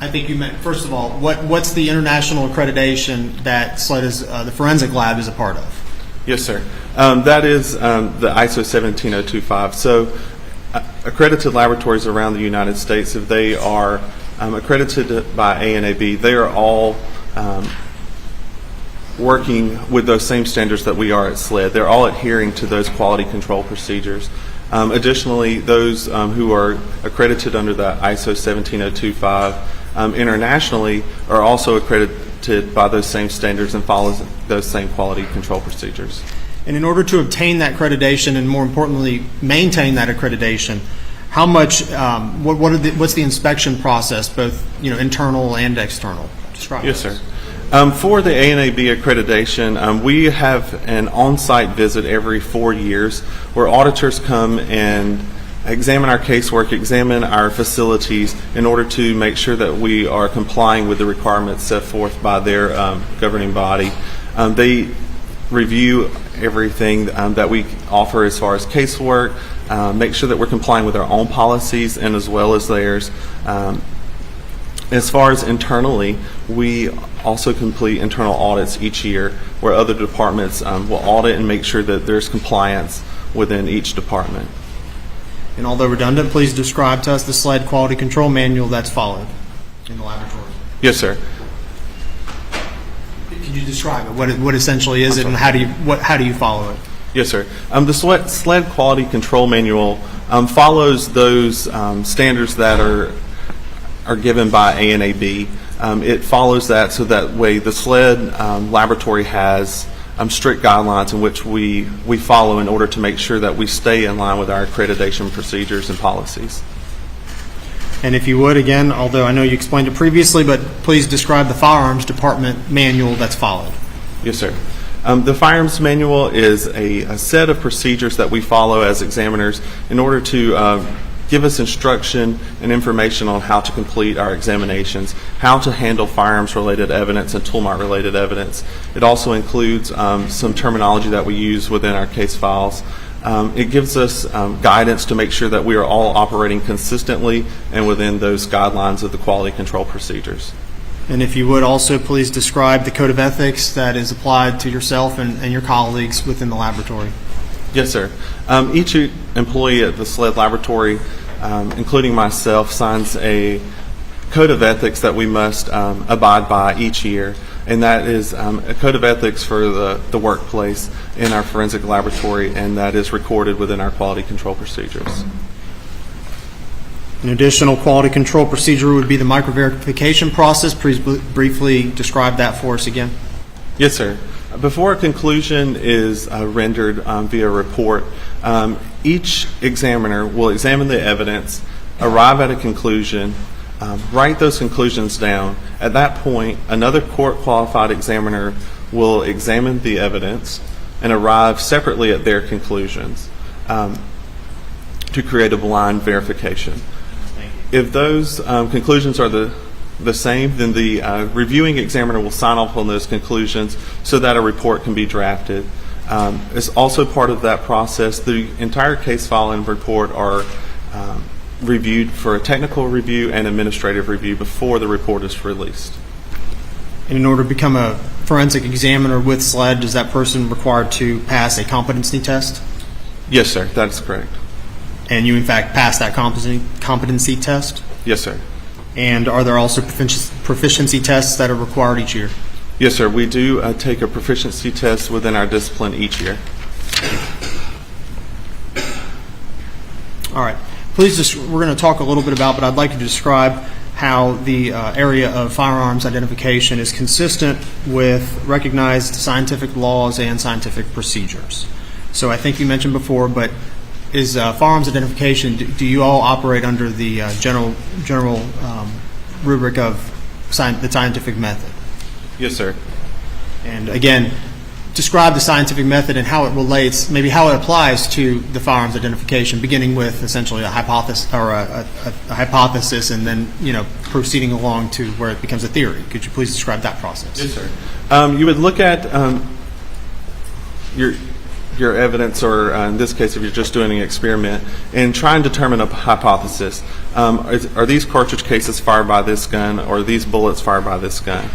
I think you meant, first of all, what's the international accreditation that SLED is, the forensic lab is a part of? Yes, sir. That is the ISO 17025. So accredited laboratories around the United States, if they are accredited by ANAB, they are all working with those same standards that we are at SLED. They're all adhering to those quality control procedures. Additionally, those who are accredited under the ISO 17025 internationally are also accredited by those same standards and follow those same quality control procedures. And in order to obtain that accreditation, and more importantly, maintain that accreditation, how much? What's the inspection process, both internal and external? Describe. Yes, sir. For the ANAB accreditation, we have an on-site visit every 4 years where auditors come and examine our casework, examine our facilities in order to make sure that we are complying with the requirements set forth by their governing body. They review everything that we offer as far as casework, make sure that we're complying with our own policies and as well as theirs. As far as internally, we also complete internal audits each year where other departments will audit and make sure that there's compliance within each department. And although redundant, please describe to us the SLED quality control manual that's followed in the laboratory. Yes, sir. Can you describe it? What essentially is it, and how do you follow it? Yes, sir. The SLED quality control manual follows those standards that are given by ANAB. It follows that so that way the SLED laboratory has strict guidelines in which we follow in order to make sure that we stay in line with our accreditation procedures and policies. And if you would, again, although I know you explained it previously, but please describe the firearms department manual that's followed. Yes, sir. The firearms manual is a set of procedures that we follow as examiners in order to give us instruction and information on how to complete our examinations, how to handle firearms-related evidence and toolmart-related evidence. It also includes some terminology that we use within our case files. It gives us guidance to make sure that we are all operating consistently and within those guidelines of the quality control procedures. And if you would also please describe the code of ethics that is applied to yourself and your colleagues within the laboratory. Yes, sir. Each employee at the SLED laboratory, including myself, signs a code of ethics that we must abide by each year, and that is a code of ethics for the workplace in our forensic laboratory, and that is recorded within our quality control procedures. An additional quality control procedure would be the micro-verification process. Please briefly describe that for us again. Yes, sir. Before a conclusion is rendered via report, each examiner will examine the evidence, arrive at a conclusion, write those conclusions down. At that point, another court-qualified examiner will examine the evidence and arrive separately at their conclusions to create a blind verification. If those conclusions are the same, then the reviewing examiner will sign off on those conclusions so that a report can be drafted. As also part of that process, the entire case file and report are reviewed for a technical review and administrative review before the report is released. And in order to become a forensic examiner with SLED, is that person required to pass a competency test? Yes, sir. That is correct. And you, in fact, passed that competency test? Yes, sir. And are there also proficiency tests that are required each year? Yes, sir. We do take a proficiency test within our discipline each year. All right. Please, we're going to talk a little bit about, but I'd like you to describe how the area of firearms identification is consistent with recognized scientific laws and scientific procedures. So I think you mentioned before, but is firearms identification, do you all operate under the general rubric of the scientific method? Yes, sir. And again, describe the scientific method and how it relates, maybe how it applies to the firearms identification, beginning with essentially a hypothesis or a hypothesis, and then proceeding along to where it becomes a theory. Could you please describe that process? Yes, sir. You would look at your evidence, or in this case, if you're just doing an experiment, and try and determine a hypothesis. Are these cartridge cases fired by this gun, or are these bullets fired by this gun?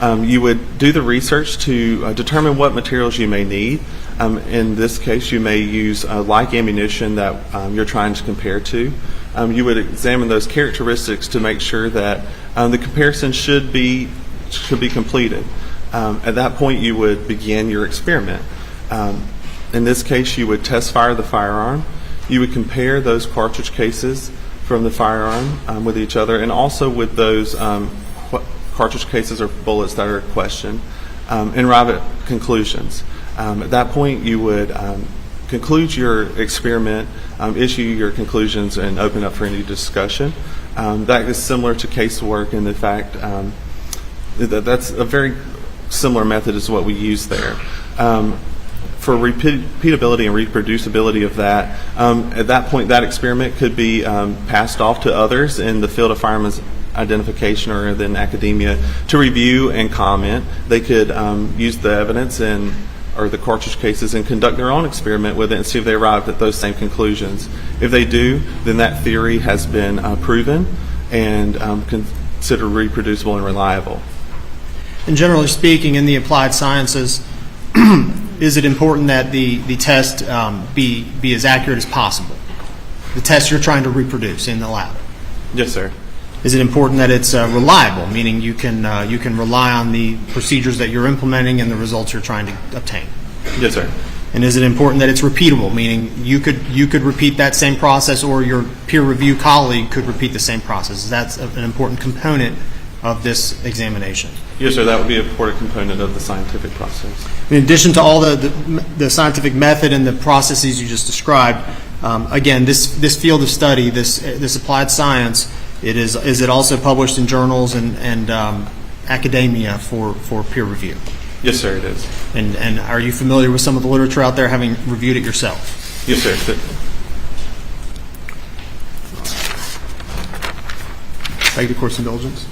You would do the research to determine what materials you may need. In this case, you may use like ammunition that you're trying to compare to. You would examine those characteristics to make sure that the comparison should be completed. At that point, you would begin your experiment. In this case, you would test fire the firearm. You would compare those cartridge cases from the firearm with each other, and also with those cartridge cases or bullets that are questioned, and arrive at conclusions. At that point, you would conclude your experiment, issue your conclusions, and open up for any discussion. That is similar to casework in the fact that's a very similar method as what we use there. For repeatability and reproducibility of that, at that point, that experiment could be passed off to others in the field of firearms identification or in academia to review and comment. They could use the evidence or the cartridge cases and conduct their own experiment with it and see if they arrived at those same conclusions. If they do, then that theory has been proven and considered reproducible and reliable. And generally speaking, in the applied sciences, is it important that the test be as accurate as possible? The test you're trying to reproduce in the lab. Yes, sir. Is it important that it's reliable, meaning you can rely on the procedures that you're implementing and the results you're trying to obtain? Yes, sir. And is it important that it's repeatable, meaning you could repeat that same process, or your peer review colleague could repeat the same process? That's an important component of this examination. Yes, sir. That would be an important component of the scientific process. In addition to all the scientific method and the processes you just described, again, this field of study, this applied science, is it also published in journals and academia for peer review? Yes, sir, it is. And are you familiar with some of the literature out there, having reviewed it yourself? Yes, sir. Thank you, course indulgence.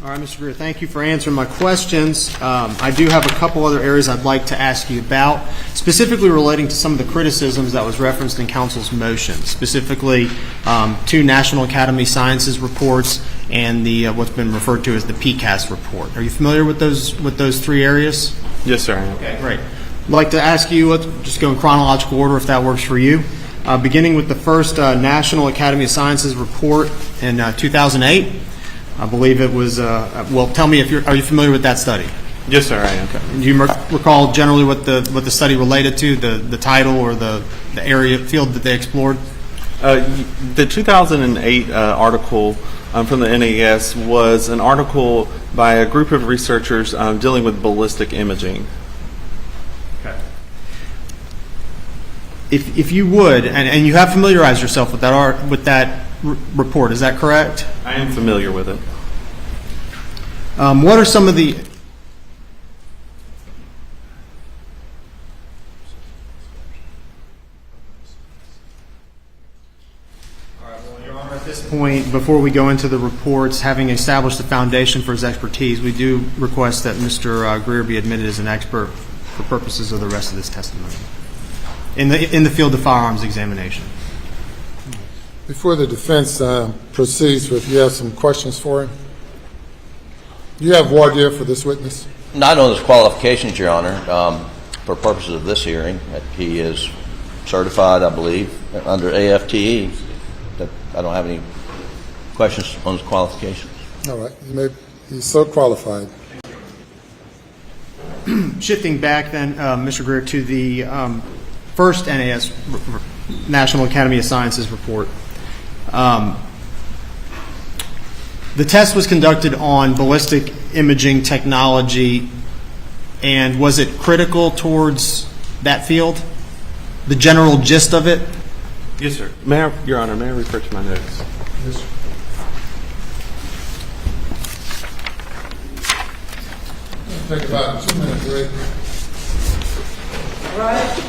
All right, Mr. Greer, thank you for answering my questions. I do have a couple other areas I'd like to ask you about, specifically relating to some of the criticisms that was referenced in counsel's motion, specifically 2 National Academy Sciences reports and the what's been referred to as the PCAST report. Are you familiar with those 3 areas? Yes, sir, I am. Okay, great. I'd like to ask you, let's just go in chronological order if that works for you. Beginning with the first National Academy of Sciences report in 2008. I believe it was, well, tell me are you familiar with that study? Yes, sir, I am. Okay. Do you recall generally what the study related to, the title or the area field that they explored? The 2008 article from the NAS was an article by a group of researchers dealing with ballistic imaging. Okay. If you would, and you have familiarized yourself with that report, is that correct? I am familiar with it. What are some of the... All right, well, Your Honor, at this point, before we go into the reports, having established the foundation for his expertise, we do request that Mr. Greer be admitted as an expert for purposes of the rest of this testimony in the field of firearms examination. Before the defense proceeds with, you have some questions for him? Do you have voir dire for this witness? Not on his qualifications, Your Honor, for purposes of this hearing. He is certified, I believe, under AFTE. I don't have any questions on his qualifications. All right. He's so qualified. Shifting back then, Mr. Greer, to the first NAS, National Academy of Sciences report. The test was conducted on ballistic imaging technology, and was it critical towards that field? The general gist of it? Yes, sir. Your Honor, may I refer to my notes? Yes, sir. Take about a 2-minute break. All right.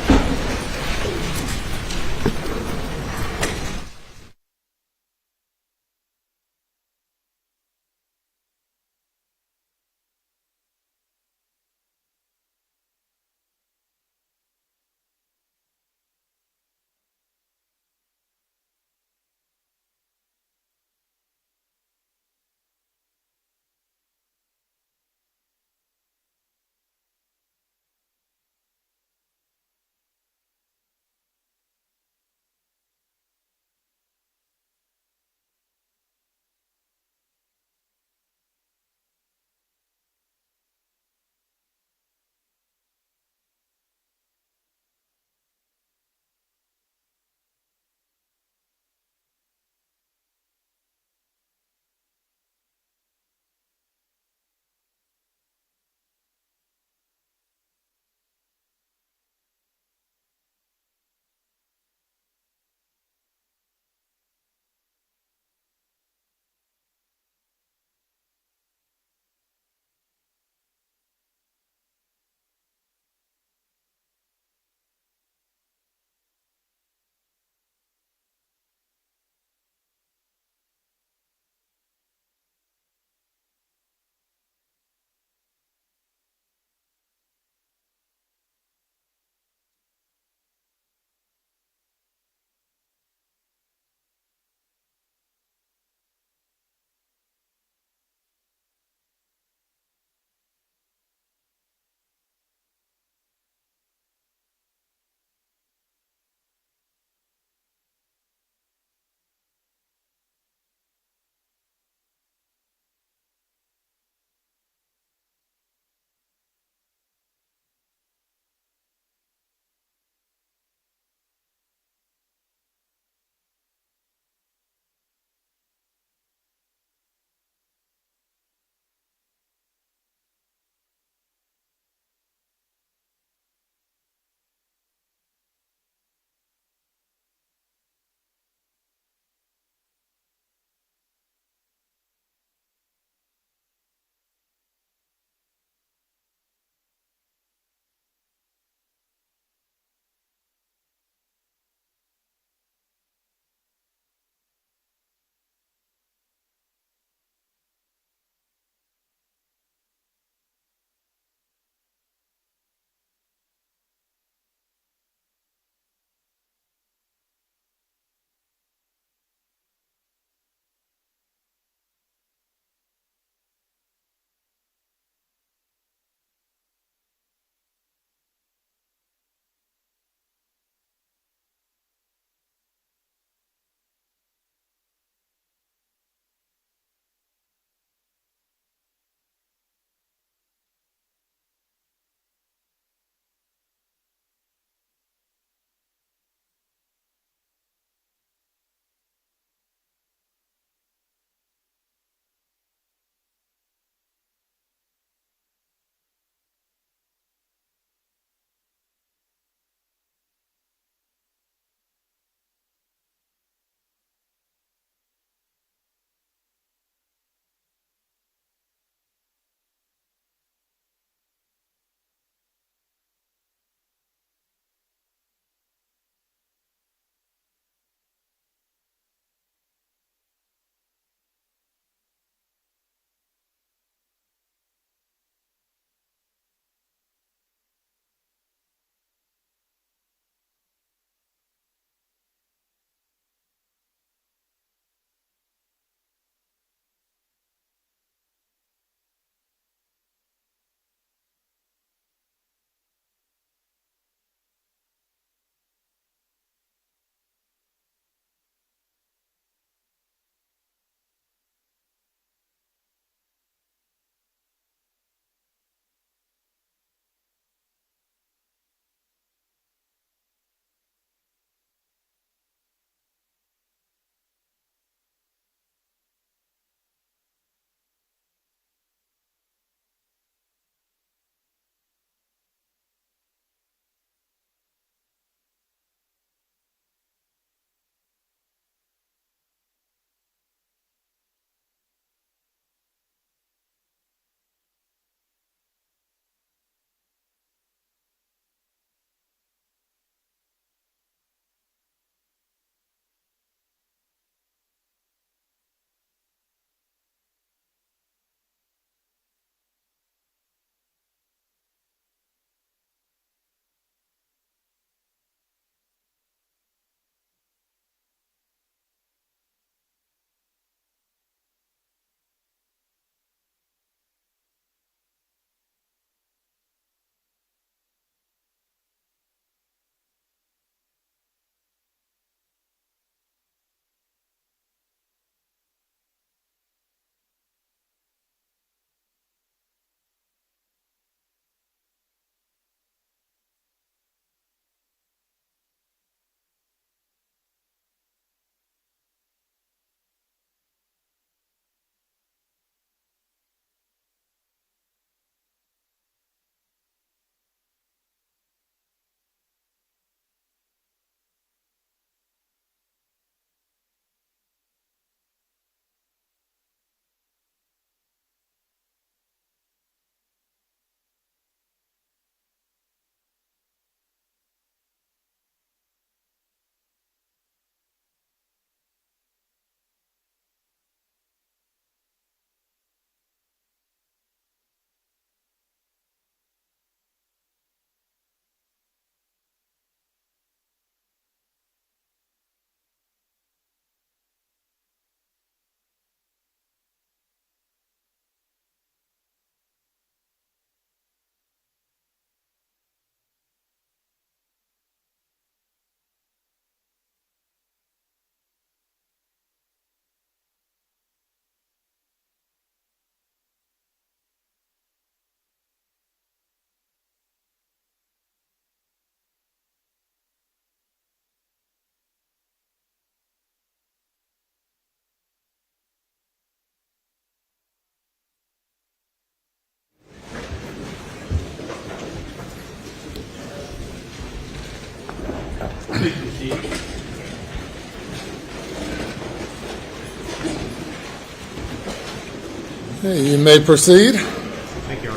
Okay, you may proceed. Thank you.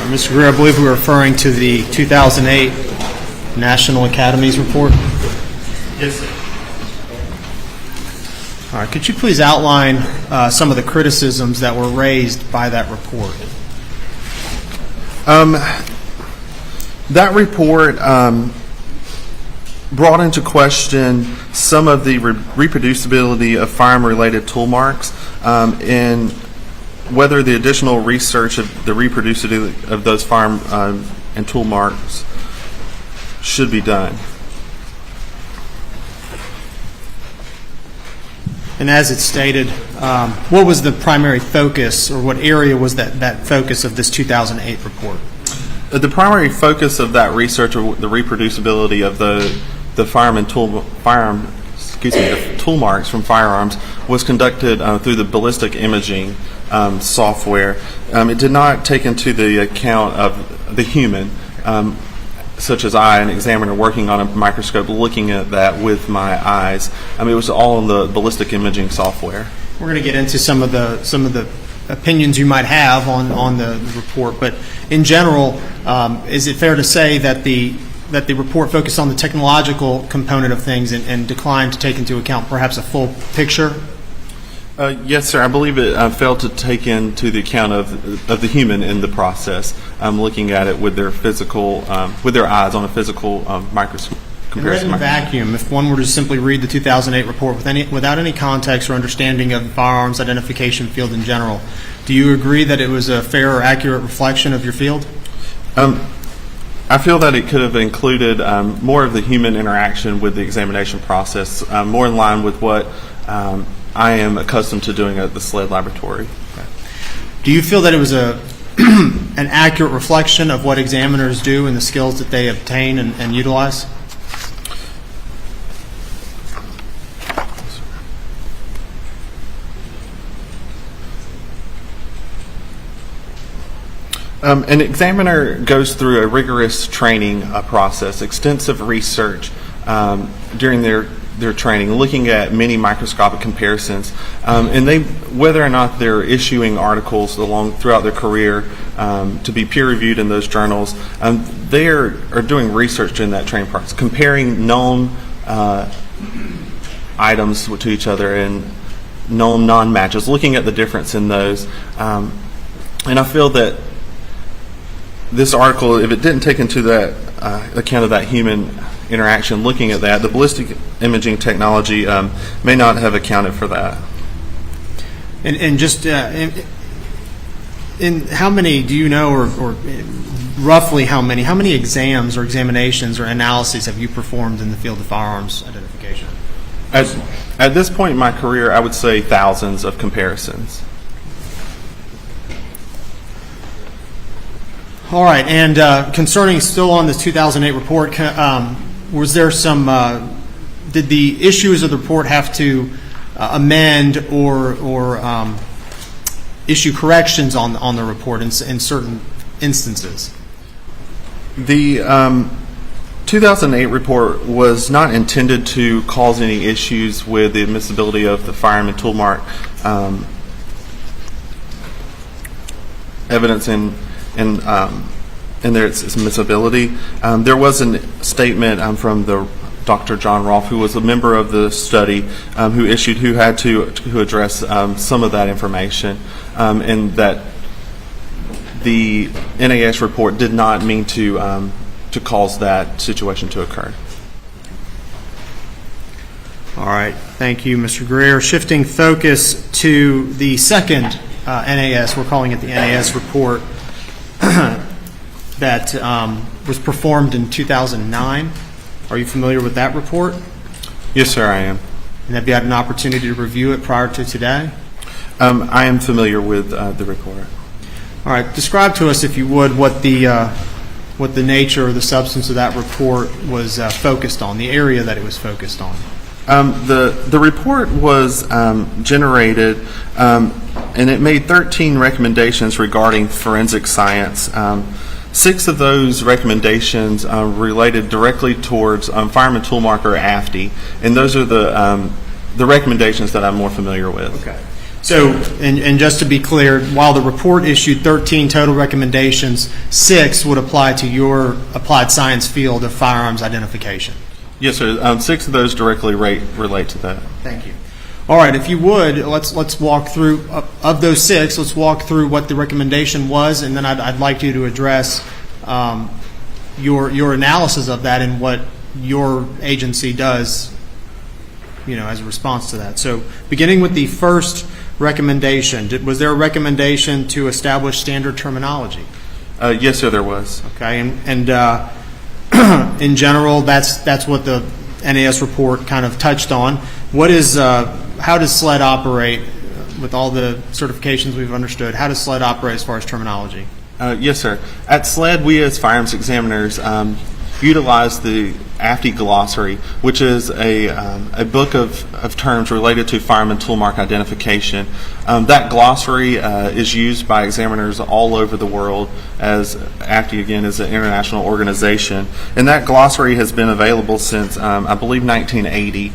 Mr. Greer, I believe we were referring to the 2008 National Academies Report. Yes, sir. All right, could you please outline some of the criticisms that were raised by that report? That report brought into question some of the reproducibility of firearm-related tool marks and whether the additional research of the reproducibility of those firearm and tool marks should be done. And as it's stated, what was the primary focus, or what area was that focus of this 2008 report? The primary focus of that research, or the reproducibility of the tool marks from firearms, was conducted through the ballistic imaging software. It did not take into the account of the human, such as I, an examiner working on a microscope, looking at that with my eyes. It was all in the ballistic imaging software. We're going to get into some of the opinions you might have on the report, but in general, is it fair to say that the report focused on the technological component of things and declined to take into account perhaps a full picture? Yes, sir. I believe it failed to take into the account of the human in the process, looking at it with their physical, with their eyes on a physical microscope. And read in vacuum, if one were to simply read the 2008 report without any context or understanding of the firearms identification field in general, do you agree that it was a fair or accurate reflection of your field? I feel that it could have included more of the human interaction with the examination process, more in line with what I am accustomed to doing at the SLED laboratory. Okay. Do you feel that it was an accurate reflection of what examiners do and the skills that they obtain and utilize? An examiner goes through a rigorous training process, extensive research during their training, looking at many microscopic comparisons, and whether or not they're issuing articles throughout their career to be peer reviewed in those journals, they are doing research during that training process, comparing known items to each other and known non-matches, looking at the difference in those, and I feel that this article, if it didn't take into that account of that human interaction, looking at that, the ballistic imaging technology may not have accounted for that. And just in how many do you know, or roughly how many exams or examinations or analyses have you performed in the field of firearms identification? At this point in my career, I would say thousands of comparisons. All right, and concerning still on this 2008 report, was there some? Did the issues of the report have to amend or issue corrections on the report in certain instances? The 2008 report was not intended to cause any issues with the admissibility of the firearm and tool mark evidence in its admissibility. There was a statement from Dr. John Rolfe, who was a member of the study, who had to address some of that information, and that the NAS report did not mean to cause that situation to occur. All right, thank you, Mr. Greer. Shifting focus to the second NAS, we're calling it the NAS report, that was performed in 2009. Are you familiar with that report? Yes, sir, I am. And have you had an opportunity to review it prior to today? I am familiar with the report. All right, describe to us, if you would, what the nature or the substance of that report was focused on, the area that it was focused on. The report was generated, and it made 13 recommendations regarding forensic science. 6 of those recommendations related directly towards Fireman Toolmark or AFTI, and those are the recommendations that I'm more familiar with. Okay. So, and just to be clear, while the report issued 13 total recommendations, 6 would apply to your applied science field of firearms identification. Yes, sir. 6 of those directly relate to that. Thank you. All right, if you would, let's walk through, of those 6, let's walk through what the recommendation was, and then I'd like you to address your analysis of that and what your agency does, as a response to that. So beginning with the first recommendation, was there a recommendation to establish standard terminology? Yes, sir, there was. Okay, and in general, that's what the NAS report kind of touched on. How does SLED operate with all the certifications we've understood? How does SLED operate as far as terminology? Yes, sir. At SLED, we as firearms examiners utilize the AFTI glossary, which is a book of terms related to fireman toolmark identification. That glossary is used by examiners all over the world, as AFTI, again, is an international organization. And that glossary has been available since, I believe, 1980.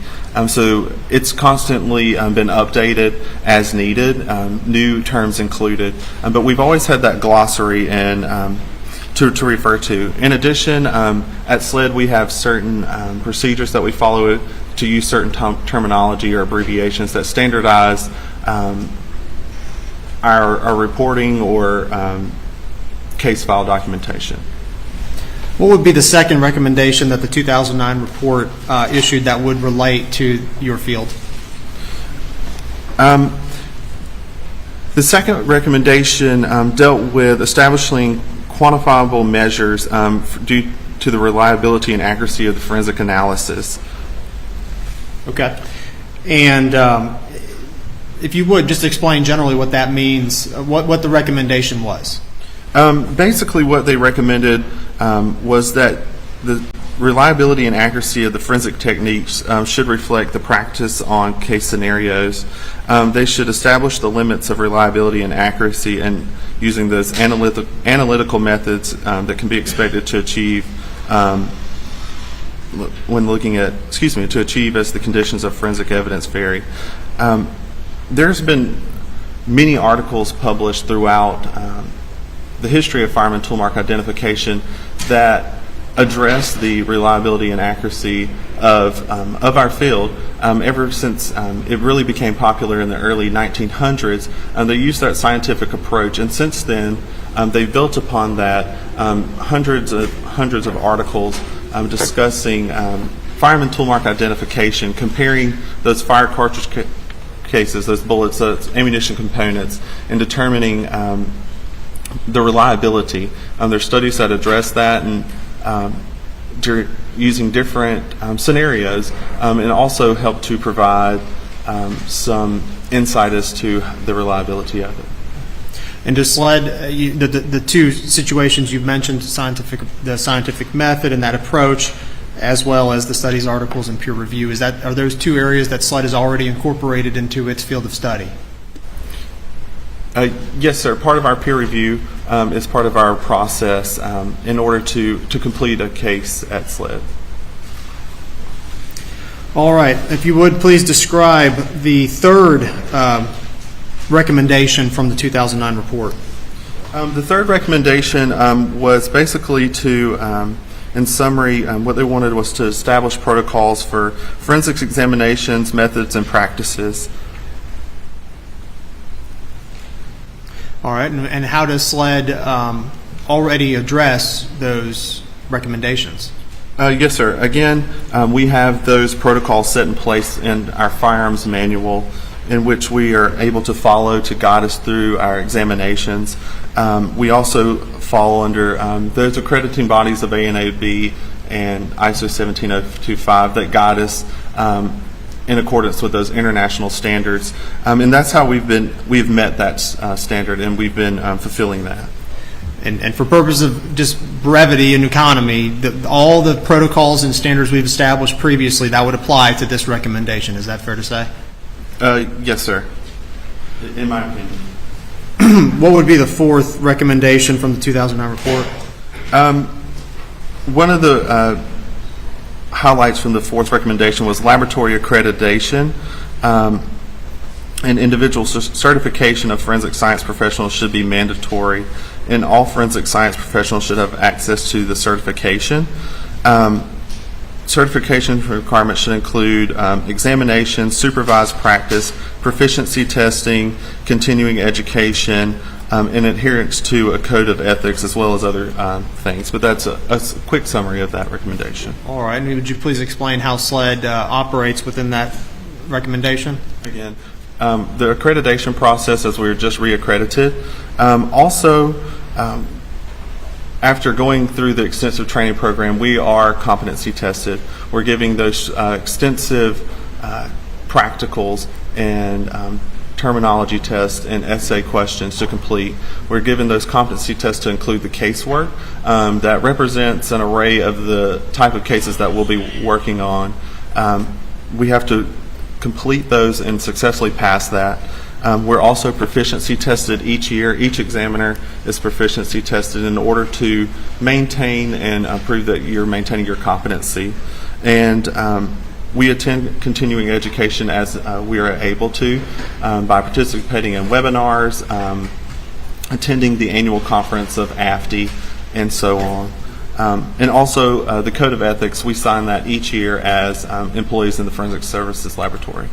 So it's constantly been updated as needed, new terms included. But we've always had that glossary to refer to. In addition, at SLED we have certain procedures that we follow to use certain terminology or abbreviations that standardize our reporting or case file documentation. What would be the second recommendation that the 2009 report issued that would relate to your field? The second recommendation dealt with establishing quantifiable measures due to the reliability and accuracy of the forensic analysis. Okay. And if you would, just explain generally what that means, what the recommendation was. Basically what they recommended was that the reliability and accuracy of the forensic techniques should reflect the practice on case scenarios. They should establish the limits of reliability and accuracy and using those analytical methods that can be expected to achieve when looking at, to achieve as the conditions of forensic evidence vary. There's been many articles published throughout the history of fireman toolmark identification that address the reliability and accuracy of our field. Ever since it really became popular in the early 1900s, they used that scientific approach, and since then they've built upon that hundreds of articles discussing fireman toolmark identification, comparing those fire cartridge cases, those bullets, those ammunition components, and determining the reliability. There's studies that address that, and using different scenarios, and also help to provide some insight as to the reliability of it. And does SLED, the two situations you've mentioned, the scientific method and that approach, as well as the studies, articles, and peer review, are those two areas that SLED has already incorporated into its field of study? Yes, sir. Part of our peer review is part of our process in order to complete a case at SLED. All right. If you would, please describe the third recommendation from the 2009 report. The third recommendation was basically to, in summary, what they wanted was to establish protocols for forensics examinations, methods, and practices. All right, and how does SLED already address those recommendations? Yes, sir. Again, we have those protocols set in place in our firearms manual, in which we are able to follow to guide us through our examinations. We also fall under those accrediting bodies of ANAB and ISO 17025 that guide us in accordance with those international standards, and that's how we've met that standard, and we've been fulfilling that. And for purpose of just brevity and economy, all the protocols and standards we've established previously, that would apply to this recommendation. Is that fair to say? Yes, sir. In my opinion. What would be the fourth recommendation from the 2009 report? One of the highlights from the fourth recommendation was laboratory accreditation. And individual certification of forensic science professionals should be mandatory, and all forensic science professionals should have access to the certification. Certification requirements should include examination, supervised practice, proficiency testing, continuing education, and adherence to a code of ethics, as well as other things. But that's a quick summary of that recommendation. All right. And would you please explain how SLED operates within that recommendation? Again, the accreditation process, as we were just reaccredited. Also, after going through the extensive training program, we are competency tested. We're giving those extensive practicals and terminology tests and essay questions to complete. We're given those competency tests to include the casework that represents an array of the type of cases that we'll be working on. We have to complete those and successfully pass that. We're also proficiency tested each year. Each examiner is proficiency tested in order to maintain and prove that you're maintaining your competency. And we attend continuing education as we are able to by participating in webinars, attending the annual conference of AFTI, and so on. And also the Code of Ethics, we sign that each year as employees in the Forensic Services Laboratory.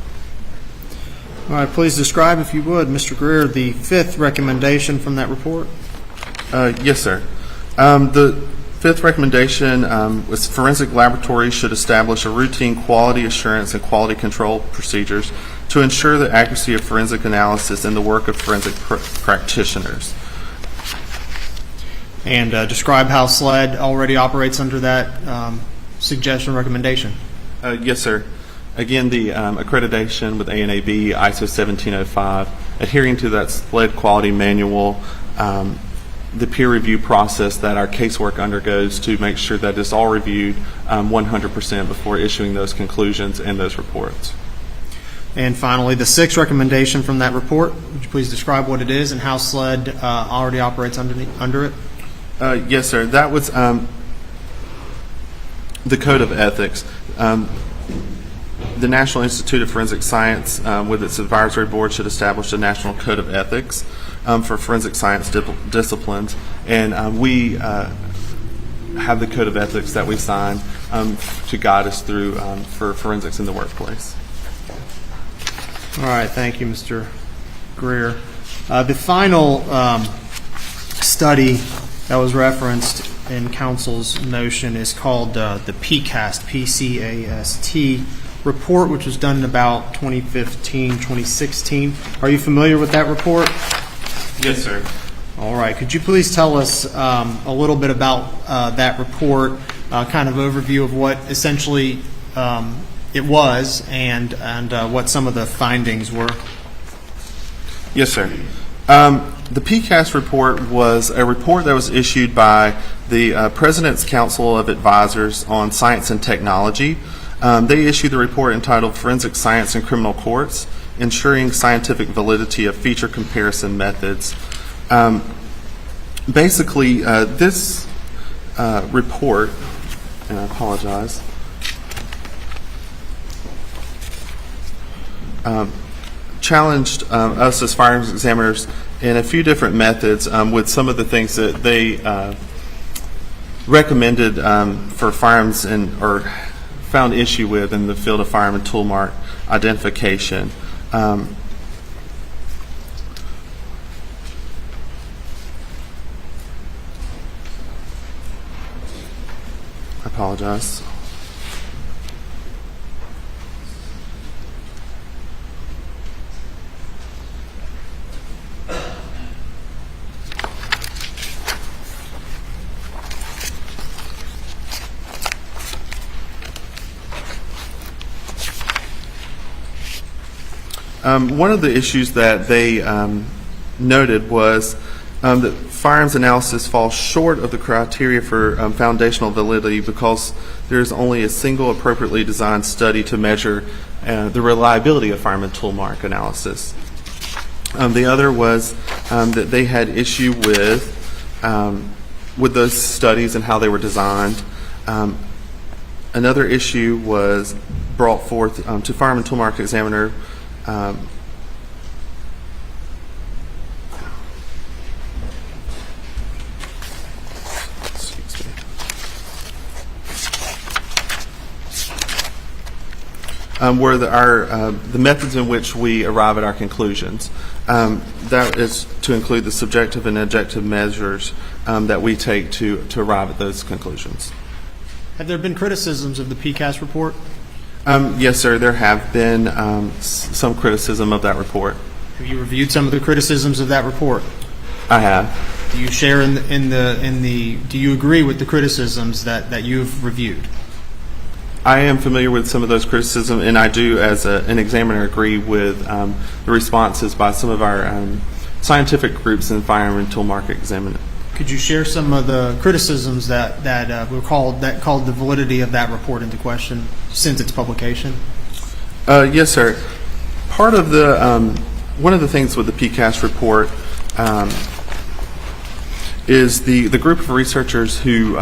All right. Please describe, if you would, Mr. Greer, the fifth recommendation from that report. Yes, sir. The fifth recommendation was forensic laboratories should establish a routine quality assurance and quality control procedures to ensure the accuracy of forensic analysis in the work of forensic practitioners. And describe how SLED already operates under that suggestion recommendation. Yes, sir. Again, the accreditation with ANAB, ISO 1705, adhering to that SLED quality manual, the peer review process that our casework undergoes to make sure that it's all reviewed 100% before issuing those conclusions and those reports. And finally, the sixth recommendation from that report. Would you please describe what it is and how SLED already operates under it? Yes, sir. That was the Code of Ethics. The National Institute of Forensic Science, with its advisory board, should establish a national code of ethics for forensic science disciplines. And we have the Code of Ethics that we sign to guide us through for forensics in the workplace. All right. Thank you, Mr. Greer. The final study that was referenced in counsel's motion is called the PCAST, P-C-A-S-T report, which was done in about 2015, 2016. Are you familiar with that report? Yes, sir. All right. Could you please tell us a little bit about that report, kind of overview of what essentially it was and what some of the findings were? Yes, sir. The PCAST report was a report that was issued by the President's Council of Advisors on Science and Technology. They issued the report entitled Forensic Science in Criminal Courts, Ensuring Scientific Validity of Feature Comparison Methods. Basically, this report, and I apologize, challenged us as firearms examiners in a few different methods with some of the things that they recommended for firearms or found issue with in the field of firearm and tool mark identification. I apologize. One of the issues that they noted was that firearms analysis falls short of the criteria for foundational validity because there is only a single appropriately designed study to measure the reliability of firearm and tool mark analysis. The other was that they had issue with with those studies and how they were designed. Another issue was brought forth to Firearm and Tool Market Examiner. Excuse me. Were the methods in which we arrive at our conclusions. That is to include the subjective and objective measures that we take to arrive at those conclusions. Have there been criticisms of the PCAST report? Yes, sir. There have been some criticism of that report. Have you reviewed some of the criticisms of that report? I have. Do you share do you agree with the criticisms that you've reviewed? I am familiar with some of those criticisms, and I do, as an examiner, agree with the responses by some of our scientific groups in Firearm and Tool Market Examiner. Could you share some of the criticisms that called the validity of that report into question since its publication? Yes, sir. Part of one of the things with the PCAST report is the group of researchers who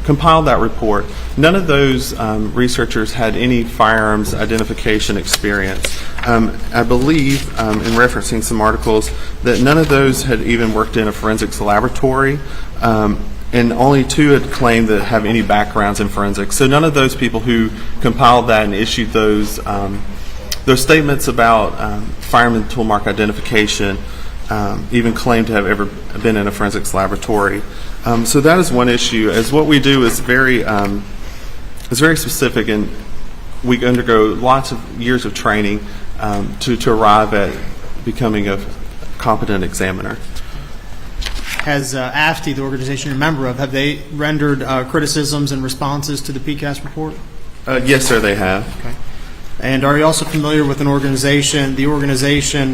compiled that report. None of those researchers had any firearms identification experience. I believe, in referencing some articles, that none of those had even worked in a forensics laboratory, and only 2 had claimed that have any backgrounds in forensics. So none of those people who compiled that and issued those statements about firearm and tool mark identification even claim to have ever been in a forensics laboratory. So that is one issue. As what we do is very specific, and we undergo lots of years of training to arrive at becoming a competent examiner. Has AFTI, the organization you're a member of, have they rendered criticisms and responses to the PCAST report? Yes, sir, they have. Okay. And are you also familiar with the organization OSAC?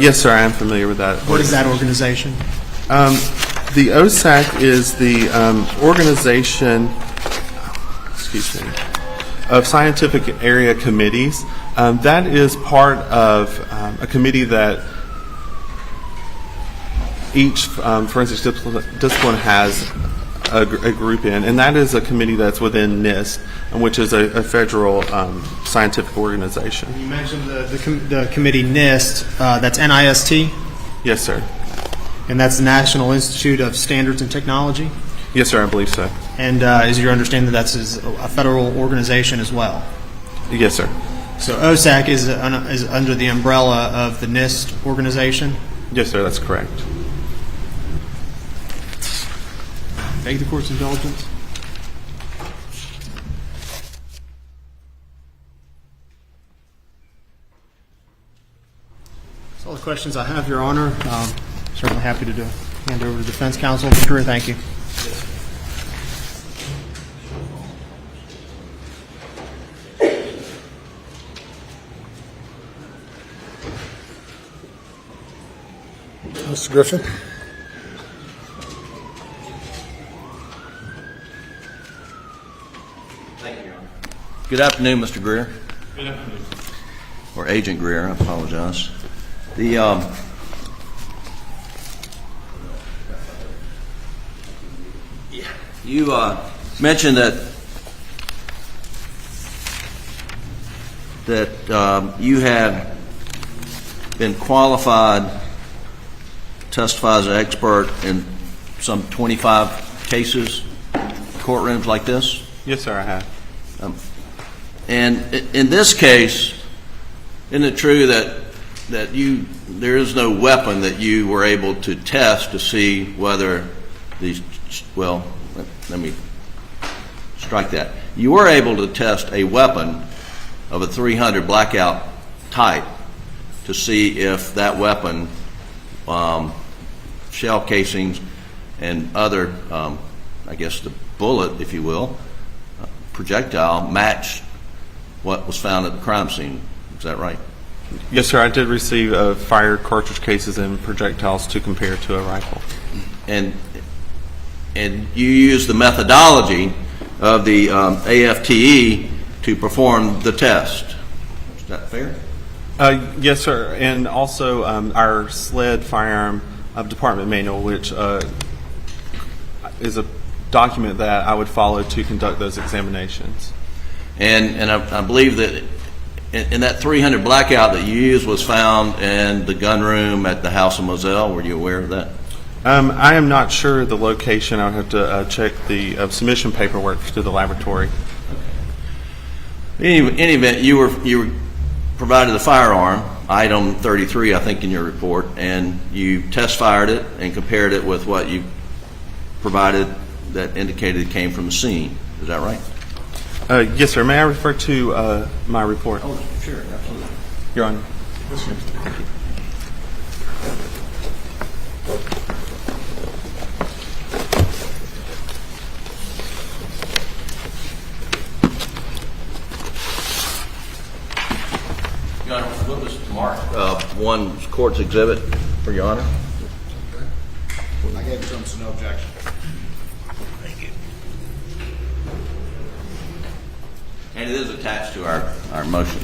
Yes, sir, I am familiar with that. What is that organization? The OSAC is the organization, of scientific area committees. That is part of a committee that each forensic discipline has a group in, and that is a committee that's within NIST, which is a federal scientific organization. You mentioned the committee NIST. That's NIST? Yes, sir. And that's the National Institute of Standards and Technology? Yes, sir, I believe so. And is your understanding that that's a federal organization as well? Yes, sir. So OSAC is under the umbrella of the NIST organization? Yes, sir, that's correct. Beg the court's indulgence. That's all the questions I have, Your Honor. Certainly happy to hand over to defense counsel. Mr. Greer, thank you. Mr. Griffin? Good afternoon, Mr. Greer. Good afternoon. Or Agent Greer, I apologize. You mentioned that you have been qualified to testify as an expert in some 25 cases, courtrooms like this? Yes, sir, I have. And in this case, isn't it true that there is no weapon that you were able to test to see whether these, well, let me strike that. You were able to test a weapon of a .300 blackout type to see if that weapon, shell casings and other, I guess the bullet, if you will, projectile matched what was found at the crime scene. Is that right? Yes, sir. I did receive fired cartridge cases and projectiles to compare to a rifle. And you used the methodology of the AFTE to perform the test. Is that fair? Yes, sir. And also our sled firearm department manual, which is a document that I would follow to conduct those examinations. And I believe that in that 300 blackout that you used was found in the gun room at the House of Moselle. Were you aware of that? I am not sure the location. I would have to check the submission paperwork to the laboratory. In any event, you were provided a firearm, item 33, I think, in your report, and you test fired it and compared it with what you provided that indicated it came from the scene. Is that right? Yes, sir. May I refer to my report? Oh, sure, absolutely. Your Honor. Thank you. Your Honor, what was marked one court's exhibit for Your Honor? I gave it to him, so no objection. Thank you. And it is attached to our motion.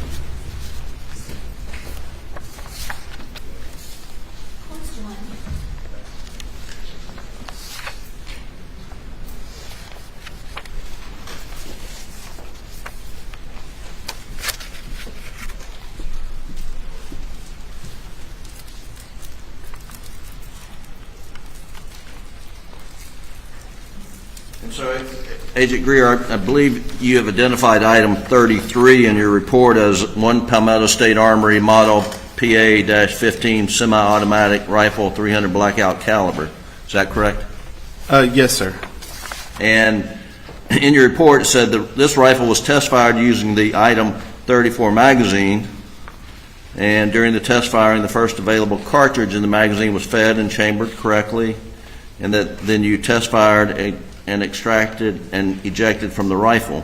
And so, Agent Greer, I believe you have identified item 33 in your report as one Palmetto State Armory model PA-15 semi-automatic rifle, 300 blackout caliber. Is that correct? Yes, sir. And in your report, it said that this rifle was test fired using the item 34 magazine, and during the test firing, the first available cartridge in the magazine was fed and chambered correctly, and that then you test fired and extracted and ejected from the rifle.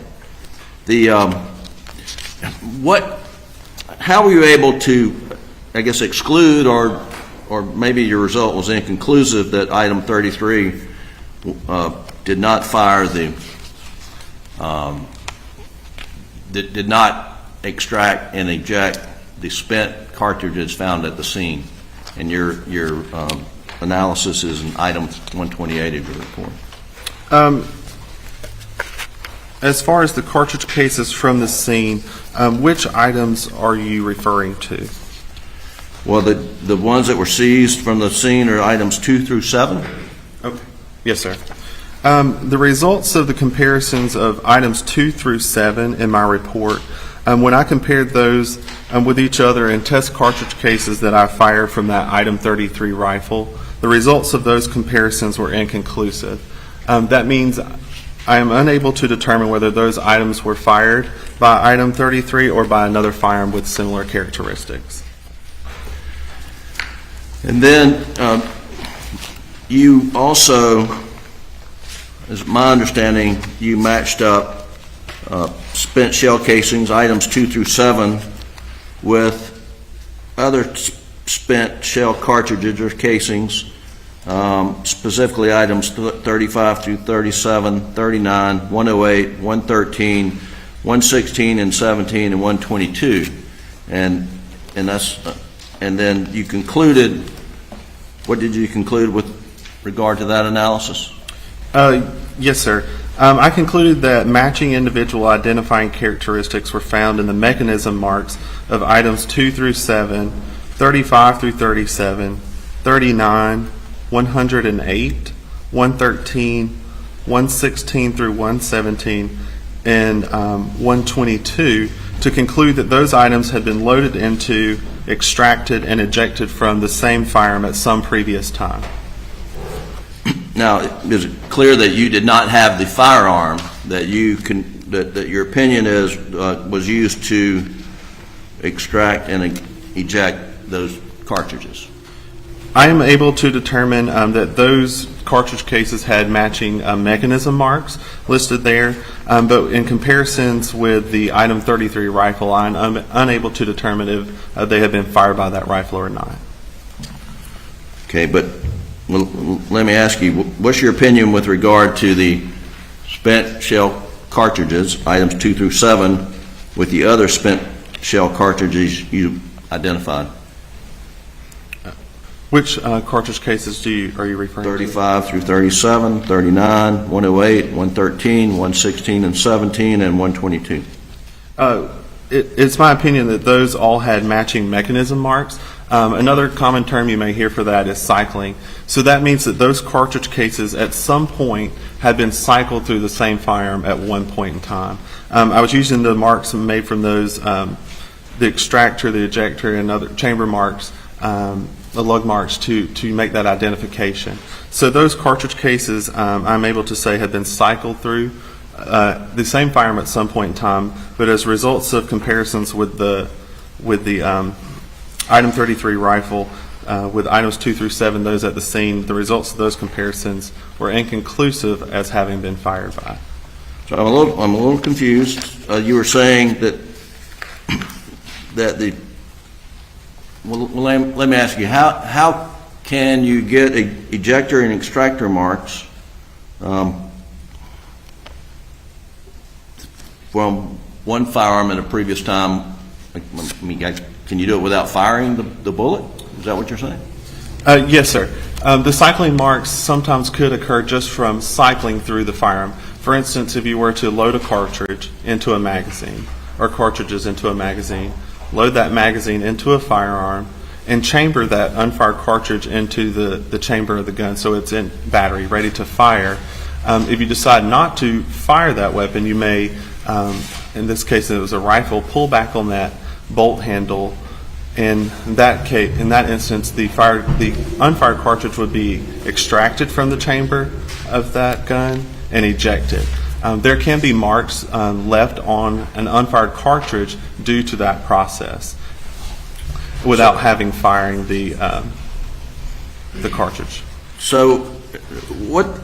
How were you able to, I guess, exclude or maybe your result was inconclusive that item 33 did not fire did not extract and eject the spent cartridges found at the scene? And your analysis is in item 128 of your report. As far as the cartridge cases from the scene, which items are you referring to? Well, the ones that were seized from the scene are items 2 through 7. Okay. Yes, sir. The results of the comparisons of items 2 through 7 in my report, when I compared those with each other in test cartridge cases that I fired from that item 33 rifle, the results of those comparisons were inconclusive. That means I am unable to determine whether those items were fired by item 33 or by another firearm with similar characteristics. And then you also, as my understanding, you matched up spent shell casings, items 2 through 7, with other spent shell cartridges or casings, specifically items 35 through 37, 39, 108, 113, 116, and 17, and 122. And then you concluded, what did you conclude with regard to that analysis? Yes, sir. I concluded that matching individual identifying characteristics were found in the mechanism marks of items 2 through 7, 35 through 37, 39, 108, 113, 116 through 117, and 122 to conclude that those items had been loaded into, extracted, and ejected from the same firearm at some previous time. Now, is it clear that you did not have the firearm that your opinion is was used to extract and eject those cartridges? I am able to determine that those cartridge cases had matching mechanism marks listed there, but in comparisons with the item 33 rifle, I'm unable to determine if they have been fired by that rifle or not. Okay, but let me ask you, what's your opinion with regard to the spent shell cartridges, items 2 through 7, with the other spent shell cartridges you identified? Which cartridge cases are you referring to? 35 through 37, 39, 108, 113, 116 and 17, and 122. It's my opinion that those all had matching mechanism marks. Another common term you may hear for that is cycling. So that means that those cartridge cases at some point had been cycled through the same firearm at one point in time. I was using the marks made from those, the extractor, the ejector, and other chamber marks, the lug marks to make that identification. So those cartridge cases, I'm able to say, had been cycled through the same firearm at some point in time, but as results of comparisons with the item 33 rifle, with items 2 through 7, those at the scene, the results of those comparisons were inconclusive as having been fired by. So I'm a little confused. You were saying that the let me ask you, how can you get ejector and extractor marks from one firearm at a previous time? I mean, can you do it without firing the bullet? Is that what you're saying? Yes, sir. The cycling marks sometimes could occur just from cycling through the firearm. For instance, if you were to load a cartridge into a magazine, or cartridges into a magazine, load that magazine into a firearm, and chamber that unfired cartridge into the chamber of the gun so it's in battery, ready to fire. If you decide not to fire that weapon, you may, in this case it was a rifle, pull back on that bolt handle. In that instance, the unfired cartridge would be extracted from the chamber of that gun and ejected. There can be marks left on an unfired cartridge due to that process without having firing the cartridge. So what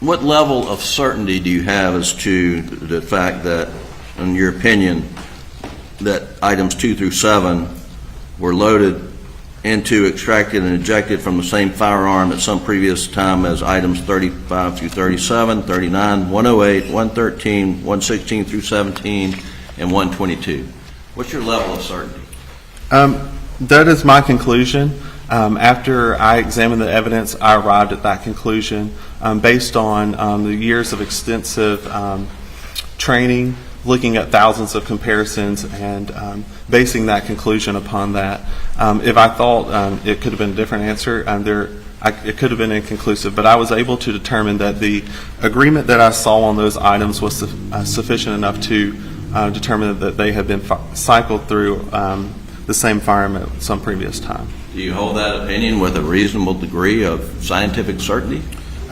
level of certainty do you have as to the fact that, in your opinion, that items 2 through 7 were loaded into, extracted, and ejected from the same firearm at some previous time as items 35 through 37, 39, 108, 113, 116 through 17, and 122? What's your level of certainty? That is my conclusion. After I examined the evidence, I arrived at that conclusion based on the years of extensive training, looking at thousands of comparisons, and basing that conclusion upon that. If I thought it could have been a different answer, it could have been inconclusive, but I was able to determine that the agreement that I saw on those items was sufficient enough to determine that they had been cycled through the same firearm at some previous time. Do you hold that opinion with a reasonable degree of scientific certainty?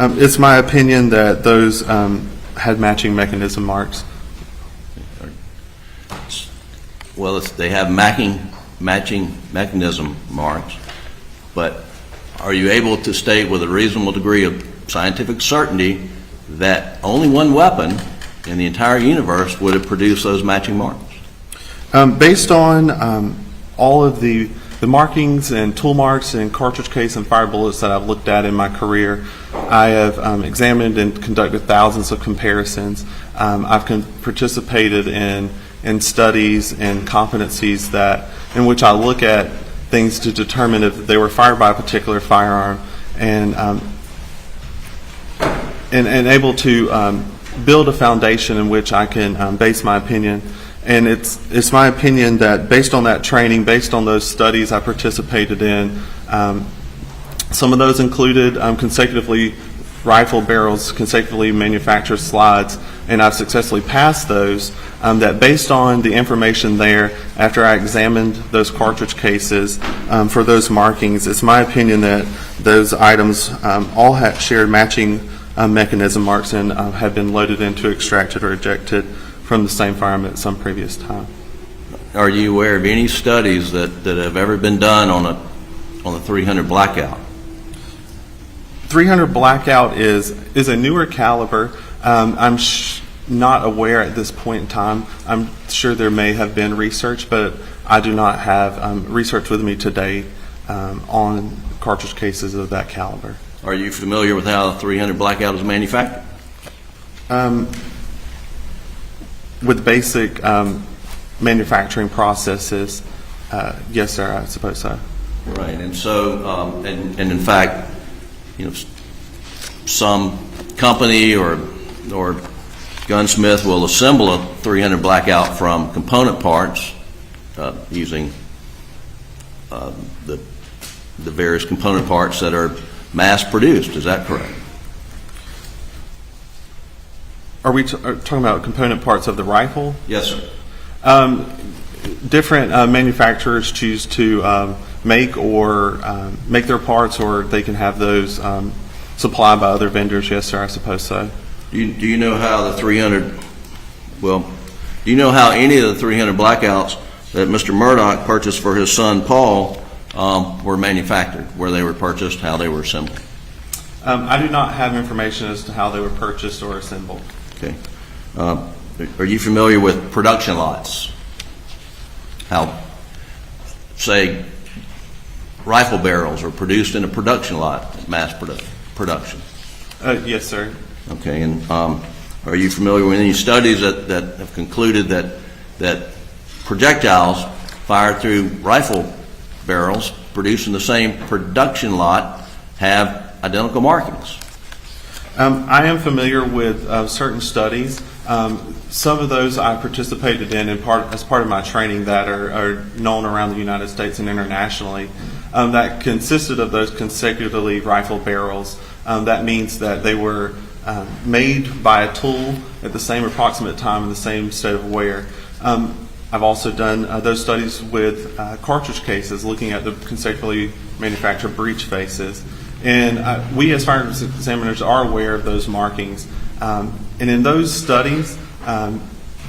It's my opinion that those had matching mechanism marks. Well, they have matching mechanism marks, but are you able to state with a reasonable degree of scientific certainty that only one weapon in the entire universe would have produced those matching marks? Based on all of the markings and tool marks and cartridge case and fire bullets that I've looked at in my career, I have examined and conducted thousands of comparisons. I've participated in studies and competencies in which I look at things to determine if they were fired by a particular firearm, and able to build a foundation in which I can base my opinion. And it's my opinion that based on that training, based on those studies I participated in, some of those included consecutively rifle barrels, consecutively manufactured slides, and I've successfully passed those, that based on the information there, after I examined those cartridge cases for those markings, it's my opinion that those items all had shared matching mechanism marks and have been loaded into, extracted, or ejected from the same firearm at some previous time. Are you aware of any studies that have ever been done on a 300 blackout? 300 blackout is a newer caliber. I'm not aware at this point in time. I'm sure there may have been research, but I do not have research with me today on cartridge cases of that caliber. Are you familiar with how a 300 blackout is manufactured? With basic manufacturing processes, yes, sir, I suppose so. Right, and so, and in fact, some company or gunsmith will assemble a 300 blackout from component parts using the various component parts that are mass produced. Is that correct? Are we talking about component parts of the rifle? Yes, sir. Different manufacturers choose to make their parts, or they can have those supplied by other vendors. Yes, sir, I suppose so. Do you know how the 300? Well, do you know how any of the 300 blackouts that Mr. Murdaugh purchased for his son Paul were manufactured? Where they were purchased, how they were assembled? I do not have information as to how they were purchased or assembled. Okay. Are you familiar with production lots? How, say, rifle barrels are produced in a production lot, mass production? Yes, sir. Okay, and are you familiar with any studies that have concluded that projectiles fired through rifle barrels produced in the same production lot have identical markings? I am familiar with certain studies. Some of those I participated in as part of my training that are known around the United States and internationally. That consisted of those consecutively rifled barrels. That means that they were made by a tool at the same approximate time in the same state of wear. I've also done those studies with cartridge cases, looking at the consecutively manufactured breech faces. And we as firearms examiners are aware of those markings. And in those studies,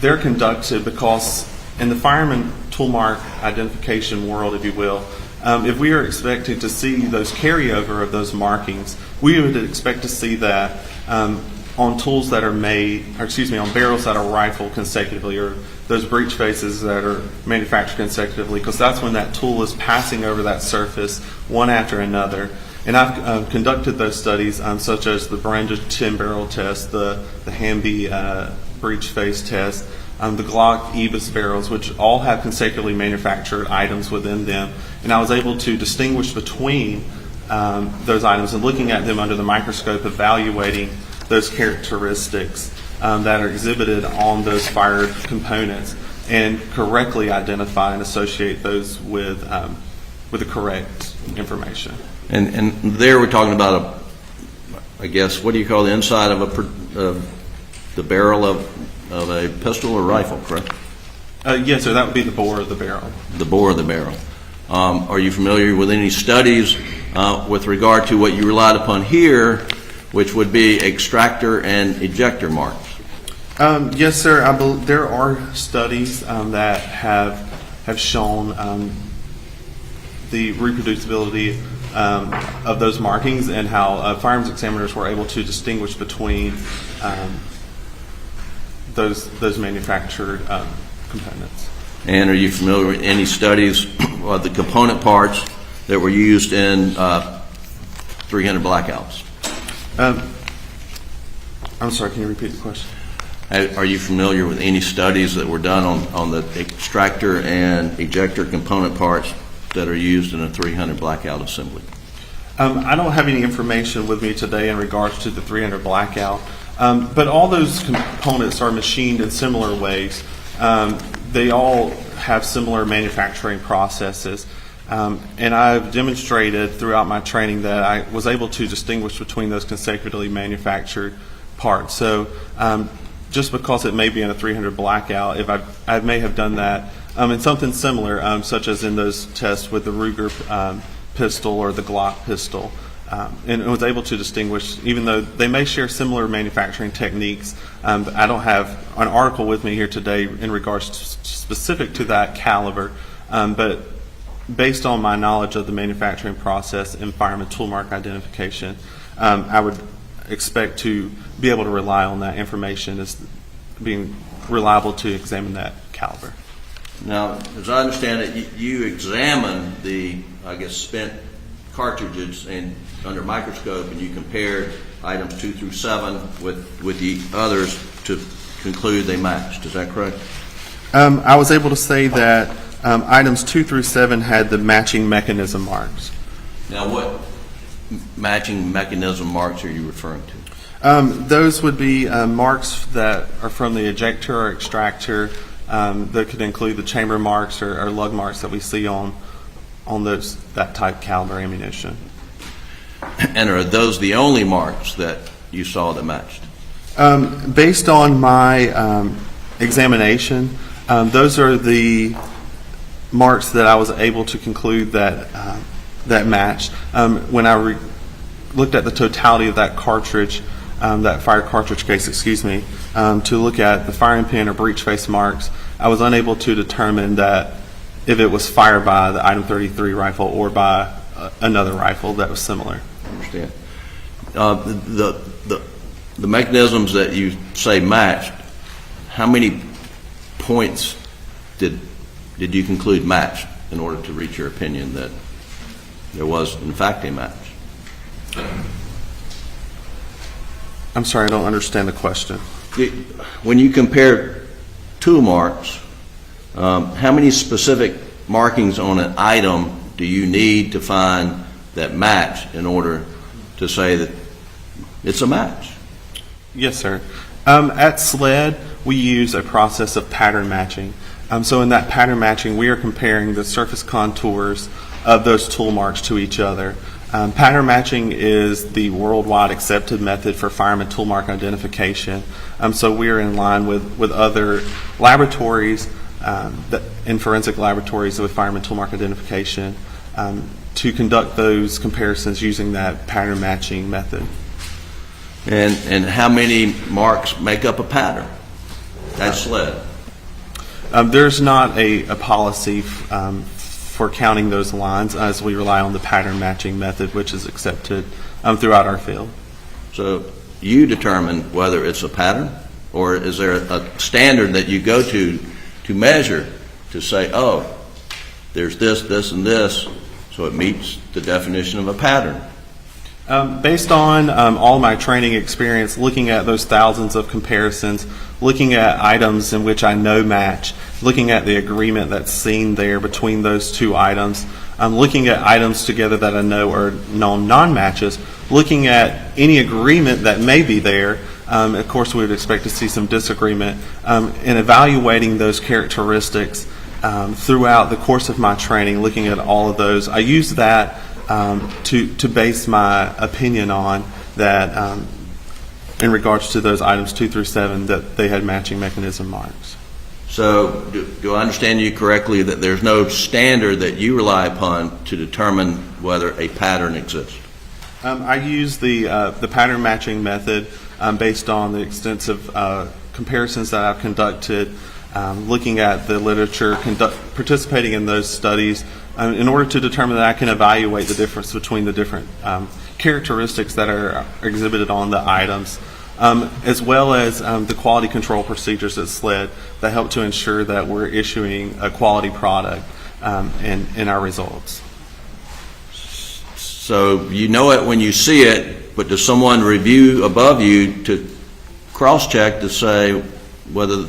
they're conducted because in the fireman tool mark identification world, if you will, if we are expecting to see those carryover of those markings, we would expect to see that on tools that are made, or excuse me, on barrels that are rifled consecutively, or those breech faces that are manufactured consecutively, because that's when that tool is passing over that surface one after another. And I've conducted those studies, such as the Brenda 10 barrel test, the Hamby breech face test, the Glock EBIS barrels, which all have consecutively manufactured items within them. And I was able to distinguish between those items and looking at them under the microscope, evaluating those characteristics that are exhibited on those fired components, and correctly identify and associate those with the correct information. And there we're talking about I guess, what do you call the inside of the barrel of a pistol or rifle, correct? Yes, sir. That would be the bore of the barrel. The bore of the barrel. Are you familiar with any studies with regard to what you relied upon here, which would be extractor and ejector marks? Yes, sir. There are studies that have shown the reproducibility of those markings and how firearms examiners were able to distinguish between those manufactured components. And are you familiar with any studies of the component parts that were used in 300 blackouts? I'm sorry, can you repeat the question? Are you familiar with any studies that were done on the extractor and ejector component parts that are used in a 300 blackout assembly? I don't have any information with me today in regards to the 300 blackout, but all those components are machined in similar ways. They all have similar manufacturing processes, and I've demonstrated throughout my training that I was able to distinguish between those consecutively manufactured parts. So just because it may be in a 300 blackout, if I may have done that in something similar, such as in those tests with the Ruger pistol or the Glock pistol, and was able to distinguish, even though they may share similar manufacturing techniques. I don't have an article with me here today in regards to specific to that caliber, but based on my knowledge of the manufacturing process and fireman tool mark identification, I would expect to be able to rely on that information as being reliable to examine that caliber. Now, as I understand it, you examined the, I guess, spent cartridges under microscope, and you compared items 2 through 7 with the others to conclude they matched. Is that correct? I was able to say that Items 2 through 7 had the matching mechanism marks. Now, what matching mechanism marks are you referring to? Those would be marks that are from the ejector or extractor. That could include the chamber marks or lug marks that we see on that type caliber ammunition. And are those the only marks that you saw that matched? Based on my examination, those are the marks that I was able to conclude that matched. When I looked at the totality of that cartridge, that fire cartridge case, to look at the firing pin or breech face marks, I was unable to determine that if it was fired by the item 33 rifle or by another rifle that was similar. I understand. The mechanisms that you say matched, how many points did you conclude matched in order to reach your opinion that there was, in fact, a match? I'm sorry, I don't understand the question. When you compare tool marks, how many specific markings on an item do you need to find that match in order to say that it's a match? Yes, sir. At SLED, we use a process of pattern matching. So in that pattern matching, we are comparing the surface contours of those tool marks to each other. Pattern matching is the worldwide accepted method for fireman tool mark identification. So we are in line with other laboratories in forensic laboratories with fireman tool mark identification to conduct those comparisons using that pattern matching method. And how many marks make up a pattern? That's SLED. There's not a policy for counting those lines, as we rely on the pattern matching method, which is accepted throughout our field. So you determine whether it's a pattern, or is there a standard that you go to measure to say, oh, there's this, this, and this, so it meets the definition of a pattern? Based on all my training experience, looking at those thousands of comparisons, looking at items in which I know match, looking at the agreement that's seen there between those two items, looking at items together that I know are known non-matches, looking at any agreement that may be there, of course we would expect to see some disagreement, in evaluating those characteristics throughout the course of my training, looking at all of those. I use that to base my opinion on that in regards to those items 2 through 7 that they had matching mechanism marks. So do I understand you correctly that there's no standard that you rely upon to determine whether a pattern exists? I use the pattern matching method based on the extensive comparisons that I've conducted, looking at the literature, participating in those studies, in order to determine that I can evaluate the difference between the different characteristics that are exhibited on the items, as well as the quality control procedures at SLED that help to ensure that we're issuing a quality product in our results. So you know it when you see it, but does someone review above you to cross-check to say whether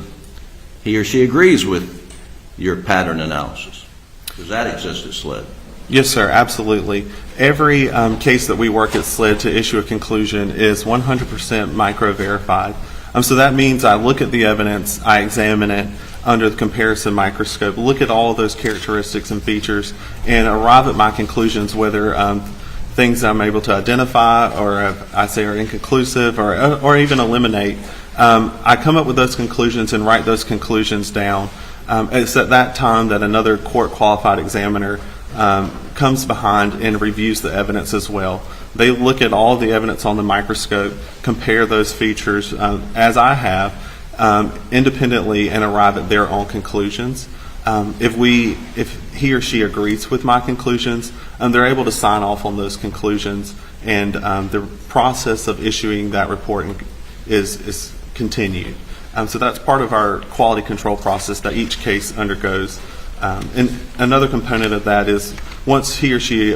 he or she agrees with your pattern analysis? Does that exist at SLED? Yes, sir, absolutely. Every case that we work at SLED to issue a conclusion is 100% micro-verified. So that means I look at the evidence, I examine it under the comparison microscope, look at all of those characteristics and features, and arrive at my conclusions, whether things I'm able to identify or I say are inconclusive or even eliminate. I come up with those conclusions and write those conclusions down. It's at that time that another court-qualified examiner comes behind and reviews the evidence as well. They look at all of the evidence on the microscope, compare those features as I have independently, and arrive at their own conclusions. If he or she agrees with my conclusions, they're able to sign off on those conclusions, and the process of issuing that report is continued. So that's part of our quality control process that each case undergoes. And another component of that is once he or she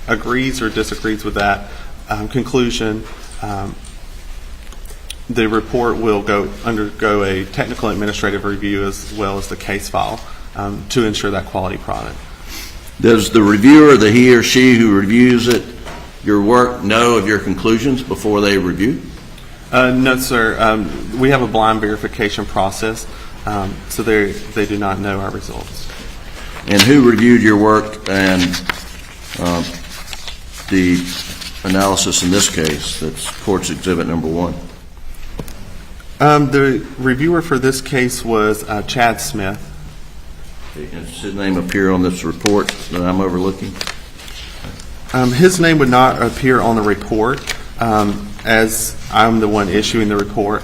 agrees or disagrees with that conclusion, the report will undergo a technical administrative review as well as the case file. to ensure that quality product. Does the reviewer, the he or she who reviews it, your work, know of your conclusions before they review? No, sir. We have a blind verification process, so they do not know our results. And who reviewed your work and the analysis in this case, that's Court's Exhibit Number 1? The reviewer for this case was Chad Smith. Does his name appear on this report that I'm overlooking? His name would not appear on the report, as I'm the one issuing the report.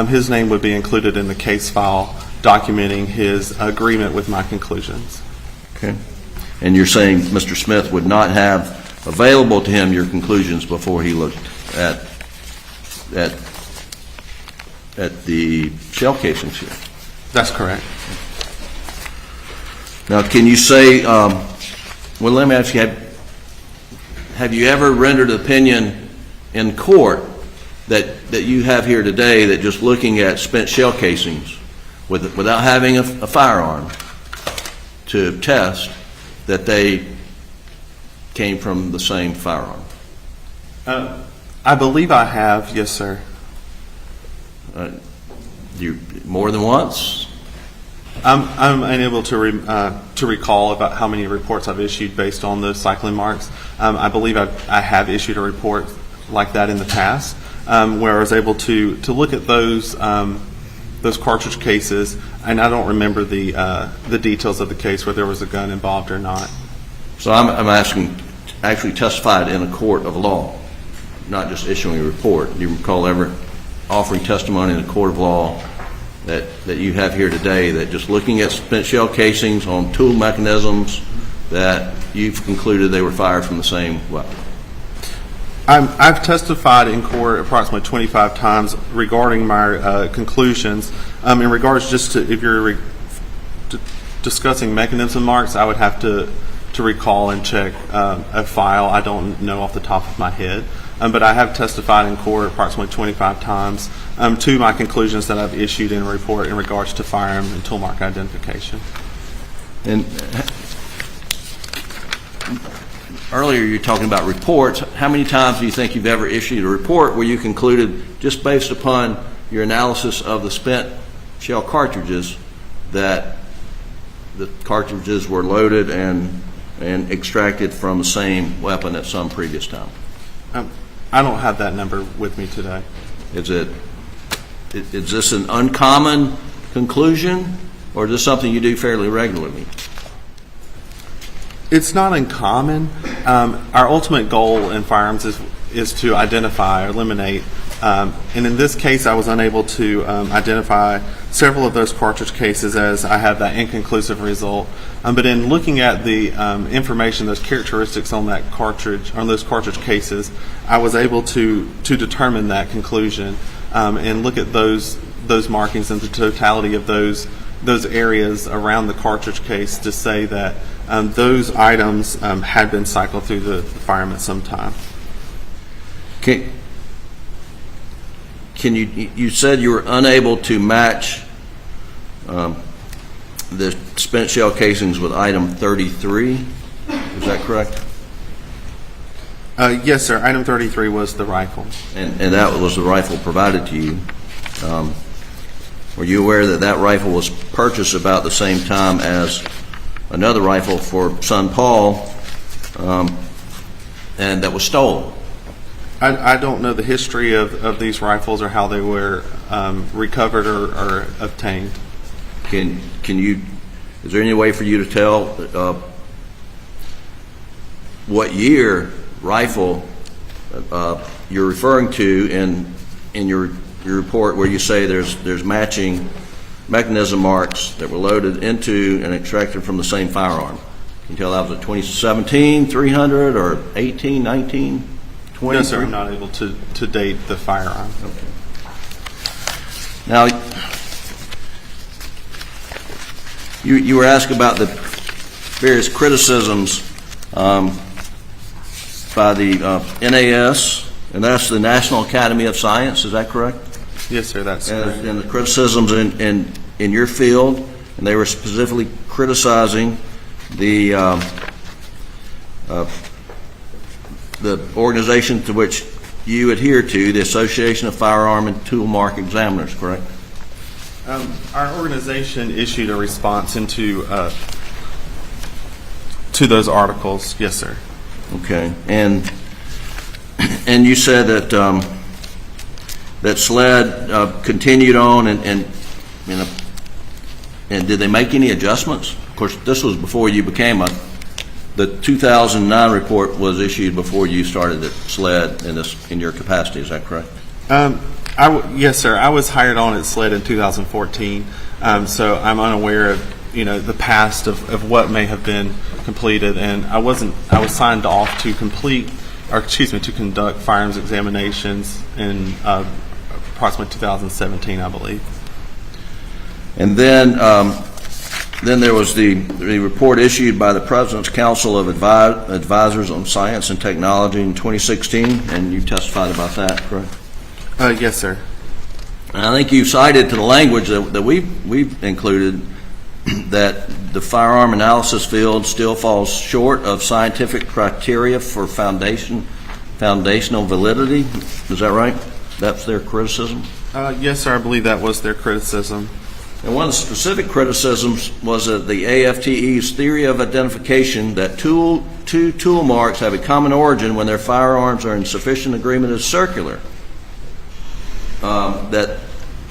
His name would be included in the case file documenting his agreement with my conclusions. Okay. And you're saying Mr. Smith would not have available to him your conclusions before he looked at the shell casings here? That's correct. Now, can you say, well, let me ask you, have you ever rendered an opinion in court that you have here today that just looking at spent shell casings without having a firearm to test that they came from the same firearm? I believe I have, yes, sir. More than once? I'm unable to recall about how many reports I've issued based on those cycling marks. I believe I have issued a report like that in the past, where I was able to look at those cartridge cases, and I don't remember the details of the case, whether there was a gun involved or not. So I'm asking, actually testified in a court of law, not just issuing a report. Do you recall ever offering testimony in a court of law that you have here today that just looking at spent shell casings on tool mechanisms that you've concluded they were fired from the same weapon? I've testified in court approximately 25 times regarding my conclusions. In regards just to, if you're discussing mechanism marks, I would have to recall and check a file. I don't know off the top of my head. But I have testified in court approximately 25 times to my conclusions that I've issued in a report in regards to firearm and tool mark identification. And earlier you were talking about reports. How many times do you think you've ever issued a report where you concluded, just based upon your analysis of the spent shell cartridges, that the cartridges were loaded and extracted from the same weapon at some previous time? I don't have that number with me today. Is this an uncommon conclusion, or is this something you do fairly regularly? It's not uncommon. Our ultimate goal in firearms is to identify or eliminate. And in this case, I was unable to identify several of those cartridge cases, as I have that inconclusive result. But in looking at the information, those characteristics on that cartridge, on those cartridge cases, I was able to determine that conclusion and look at those markings and the totality of those areas around the cartridge case to say that those items had been cycled through the firearm at some time. Can you said you were unable to match the spent shell casings with item 33. Is that correct? Yes, sir. Item 33 was the rifle. And that was the rifle provided to you. Were you aware that that rifle was purchased about the same time as another rifle for son Paul and that was stolen? I don't know the history of these rifles or how they were recovered or obtained. Can you? Is there any way for you to tell what year rifle you're referring to in your report, where you say there's matching mechanism marks that were loaded into and extracted from the same firearm? Can you tell that was a 2017 300 or 18, 19, 20? No, sir. I'm not able to date the firearm. Okay. Now, you were asked about the various criticisms by the NAS, and that's the National Academy of Science. Is that correct? Yes, sir. That's correct. And the criticisms in your field, and they were specifically criticizing the organization to which you adhere to, the Association of Firearm and Tool Mark Examiners, correct? Our organization issued a response to those articles. Yes, sir. Okay, and you said that that SLED continued on, and did they make any adjustments? Of course, this was before you became the 2009 report was issued before you started at SLED in your capacity. Is that correct? Yes, sir. I was hired on at SLED in 2014, so I'm unaware of the past of what may have been completed, and I was signed off to conduct firearms examinations in approximately 2017, I believe. And then there was the report issued by the President's Council of Advisors on Science and Technology in 2016, and you testified about that, correct? Yes, sir. And I think you cited to the language that we've included that the firearm analysis field still falls short of scientific criteria for foundational validity. Is that right? That's their criticism? Yes, sir. I believe that was their criticism. And one of the specific criticisms was that the AFTE's theory of identification that two tool marks have a common origin when their firearms are in sufficient agreement is circular. That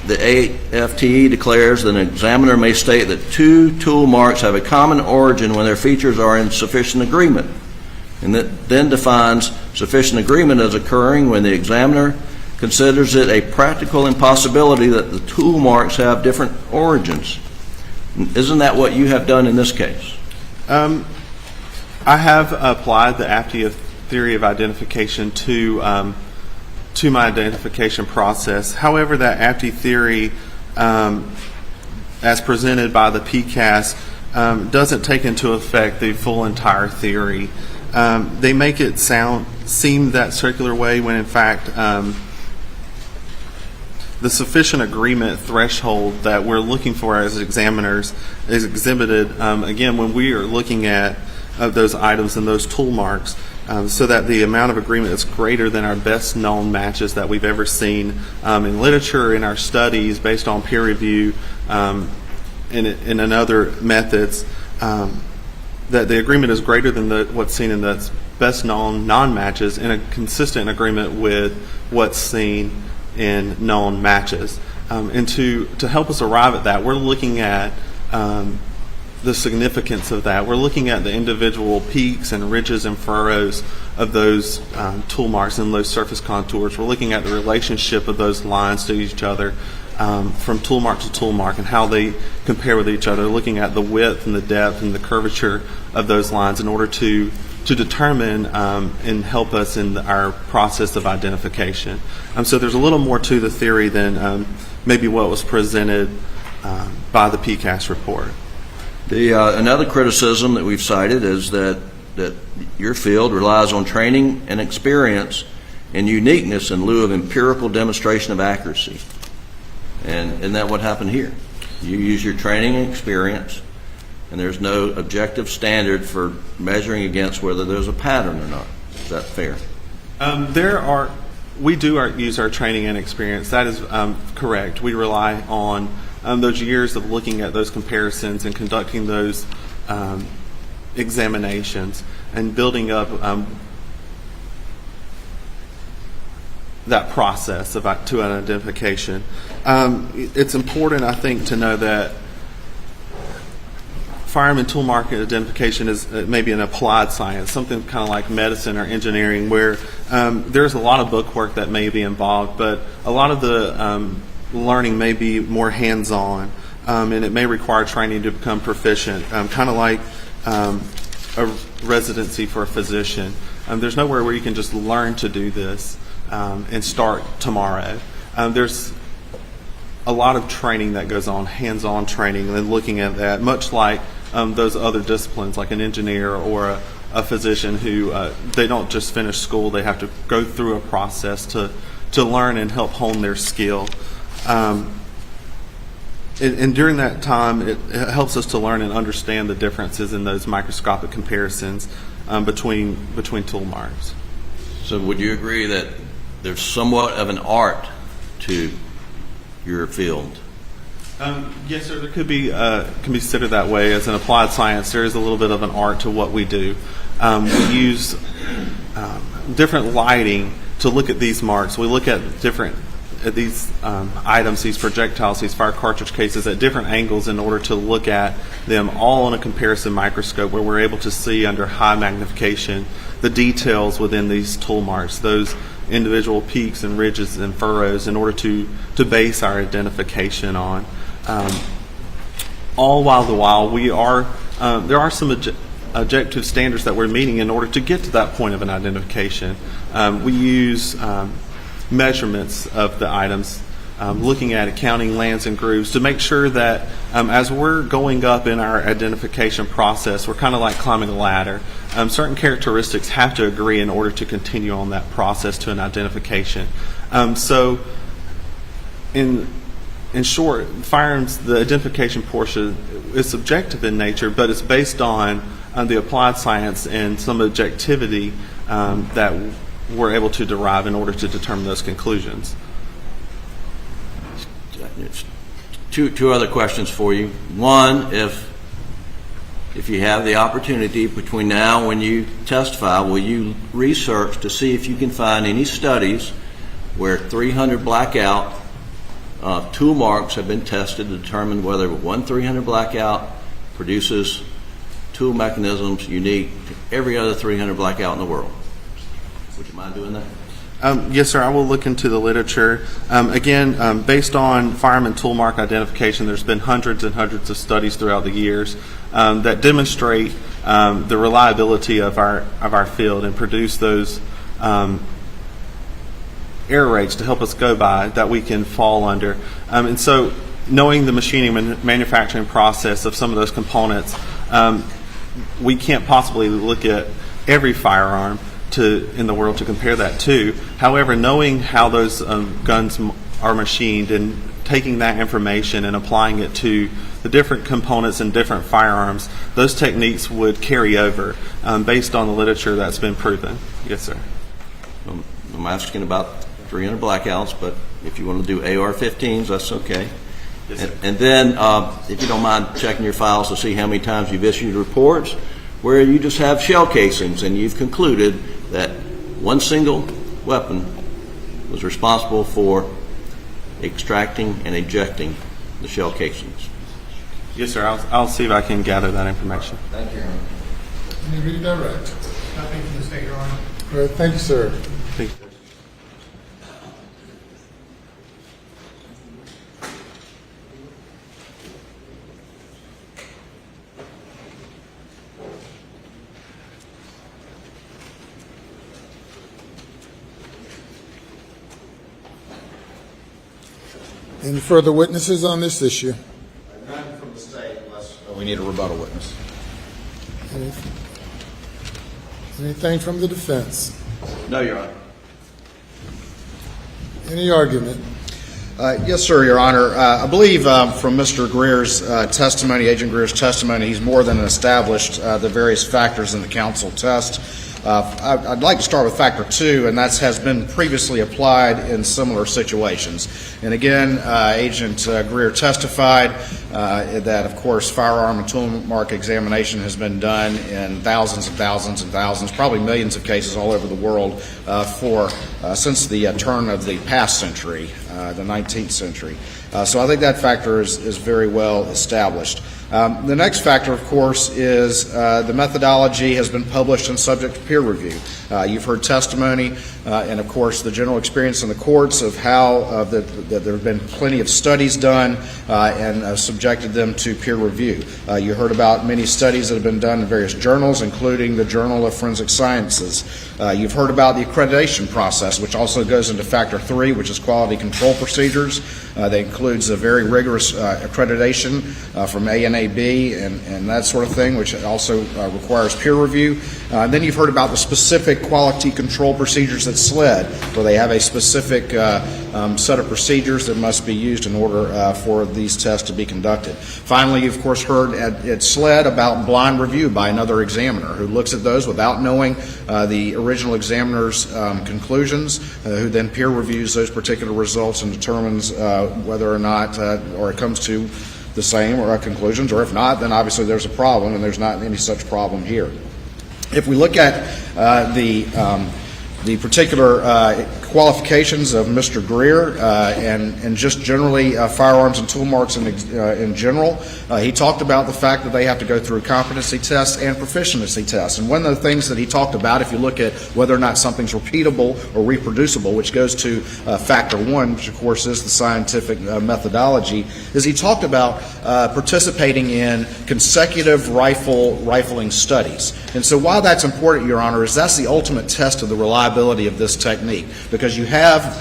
the AFTE declares that an examiner may state that two tool marks have a common origin when their features are in sufficient agreement, and that then defines sufficient agreement as occurring when the examiner considers it a practical impossibility that the tool marks have different origins. Isn't that what you have done in this case? I have applied the AFTE theory of identification to my identification process. However, that AFTE theory, as presented by the PCAST, doesn't take into effect the full entire theory. They make it seem that circular way when in fact the sufficient agreement threshold that we're looking for as examiners is exhibited, again, when we are looking at those items and those tool marks, so that the amount of agreement is greater than our best known matches that we've ever seen in literature, in our studies, based on peer review, and in other methods, that the agreement is greater than what's seen in the best known non-matches in a consistent agreement with what's seen in known matches. And to help us arrive at that, we're looking at the significance of that. We're looking at the individual peaks and ridges and furrows of those tool marks and those surface contours. We're looking at the relationship of those lines to each other from tool mark to tool mark and how they compare with each other, looking at the width and the depth and the curvature of those lines in order to determine and help us in our process of identification. So there's a little more to the theory than maybe what was presented by the PCAST report. Another criticism that we've cited is that your field relies on training and experience and uniqueness in lieu of empirical demonstration of accuracy. And isn't that what happened here? You use your training and experience, and there's no objective standard for measuring against whether there's a pattern or not. Is that fair? We do use our training and experience. That is correct. We rely on those years of looking at those comparisons and conducting those examinations and building up that process to an identification. It's important, I think, to know that firearm and tool market identification is maybe an applied science, something kind of like medicine or engineering, where there's a lot of book work that may be involved, but a lot of the learning may be more hands-on, and it may require training to become proficient, kind of like a residency for a physician. There's nowhere where you can just learn to do this and start tomorrow. There's a lot of training that goes on, hands-on training, and looking at that, much like those other disciplines, like an engineer or a physician who they don't just finish school, they have to go through a process to learn and help hone their skill. And during that time, it helps us to learn and understand the differences in those microscopic comparisons between tool marks. So would you agree that there's somewhat of an art to your field? Yes, sir. There could be can be considered that way. As an applied science, there is a little bit of an art to what we do. We use different lighting to look at these marks. We look at these items, these projectiles, these fire cartridge cases at different angles in order to look at them all on a comparison microscope, where we're able to see under high magnification the details within these tool marks, those individual peaks and ridges and furrows, in order to base our identification on. All while we are there are some objective standards that we're meeting in order to get to that point of an identification. We use measurements of the items, looking at it, counting lands and grooves, to make sure that as we're going up in our identification process, we're kind of like climbing a ladder. Certain characteristics have to agree in order to continue on that process to an identification. So in short, firearms, the identification portion is subjective in nature, but it's based on the applied science and some objectivity that we're able to derive in order to determine those conclusions. Two other questions for you. One, if you have the opportunity between now and when you testify, will you research to see if you can find any studies where 300 blackout tool marks have been tested to determine whether one 300 blackout produces tool mechanisms unique to every other 300 blackout in the world? Would you mind doing that? Yes, sir. I will look into the literature. Again, based on firearm tool mark identification, there's been hundreds and hundreds of studies throughout the years that demonstrate the reliability of our field and produce those error rates to help us go by that we can fall under. And so, knowing the machining and manufacturing process of some of those components, we can't possibly look at every firearm in the world to compare that to. However, knowing how those guns are machined and taking that information and applying it to the different components and different firearms, those techniques would carry over based on the literature that's been proven. Yes, sir. I'm asking about 300 blackouts, but if you want to do AR-15s, that's okay. Yes, sir. And then, if you don't mind checking your files to see how many times you've issued reports where you just have shell casings and you've concluded that one single weapon was responsible for extracting and ejecting the shell casings. Yes, sir. I'll see if I can gather that information. Thank you. Let me redirect. Nothing from the state, Your Honor. All right, thank you, sir. Thank you. Any further witnesses on this issue? None from the state unless we need a rebuttal witness. Anything from the defense? No, Your Honor. Any argument? Yes, sir, Your Honor. I believe from Mr. Greer's testimony, Agent Greer's testimony, he's more than established the various factors in the counsel test. I'd like to start with factor 2, and that has been previously applied in similar situations. And again, Agent Greer testified that, of course, firearm and tool mark examination has been done in thousands and thousands and thousands, probably millions of cases all over the world since the turn of the past century, the 19th century. So I think that factor is very well established. The next factor, of course, is the methodology has been published and subject to peer review. You've heard testimony and, of course, the general experience in the courts of how that there have been plenty of studies done and subjected them to peer review. You heard about many studies that have been done in various journals, including the Journal of Forensic Sciences. You've heard about the accreditation process, which also goes into factor 3, which is quality control procedures. That includes a very rigorous accreditation from A&AB and that sort of thing, which also requires peer review. Then you've heard about the specific quality control procedures at SLED, where they have a specific set of procedures that must be used in order for these tests to be conducted. Finally, you of course heard at SLED about blind review by another examiner who looks at those without knowing the original examiner's conclusions, who then peer reviews those particular results and determines whether or not, or it comes to the same or conclusions, or if not, then obviously there's a problem, and there's not any such problem here. If we look at the particular qualifications of Mr. Greer and just generally firearms and tool marks in general, he talked about the fact that they have to go through competency tests and proficiency tests. And one of the things that he talked about, if you look at whether or not something's repeatable or reproducible, which goes to factor one, which of course is the scientific methodology, is he talked about participating in consecutive rifling studies. And so why that's important, Your Honor, is that's the ultimate test of the reliability of this technique, because you have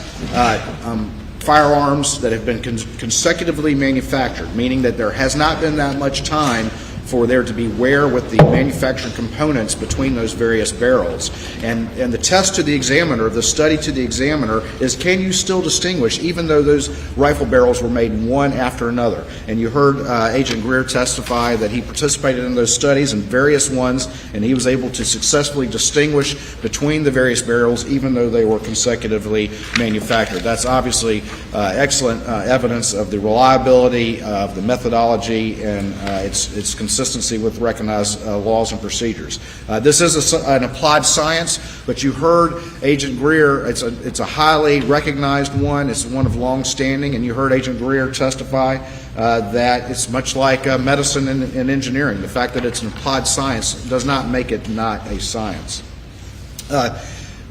firearms that have been consecutively manufactured, meaning that there has not been that much time for there to be wear with the manufactured components between those various barrels. And the test to the examiner, the study to the examiner, is can you still distinguish even though those rifle barrels were made one after another? And you heard Agent Greer testify that he participated in those studies and various ones, and he was able to successfully distinguish between the various barrels even though they were consecutively manufactured. That's obviously excellent evidence of the reliability of the methodology and its consistency with recognized laws and procedures. This is an applied science, but you heard Agent Greer, it's a highly recognized one, it's one of long standing, and you heard Agent Greer testify that it's much like medicine and engineering. The fact that it's an applied science does not make it not a science.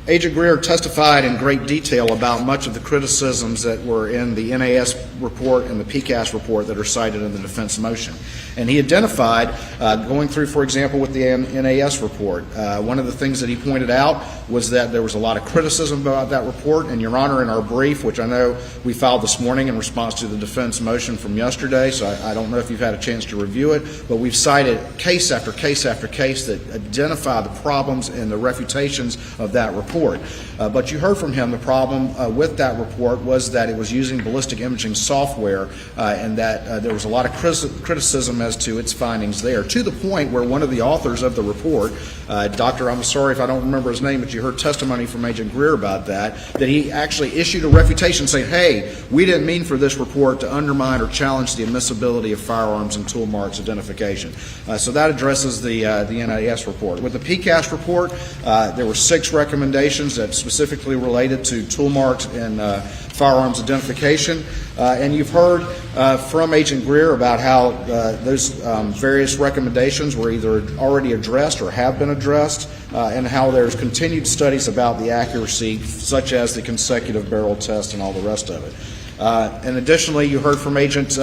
Agent Greer testified in great detail about much of the criticisms that were in the NAS report and the PCAST report that are cited in the defense motion. And he identified, going through, for example, with the NAS report, one of the things that he pointed out was that there was a lot of criticism about that report. And, Your Honor, in our brief, which I know we filed this morning in response to the defense motion from yesterday, so I don't know if you've had a chance to review it, but we've cited case after case after case that identify the problems and the refutations of that report. But you heard from him the problem with that report was that it was using ballistic imaging software and that there was a lot of criticism as to its findings there, to the point where one of the authors of the report, Dr. I'm sorry if I don't remember his name, but you heard testimony from Agent Greer about that he actually issued a refutation saying, hey, we didn't mean for this report to undermine or challenge the admissibility of firearms and tool marks identification. So that addresses the NAS report. With the PCAST report, there were 6 recommendations that specifically related to tool marks and firearms identification. And you've heard from Agent Greer about how those various recommendations were either already addressed or have been addressed, and how there's continued studies about the accuracy, such as the consecutive barrel test and all the rest of it. And additionally, you heard from Agent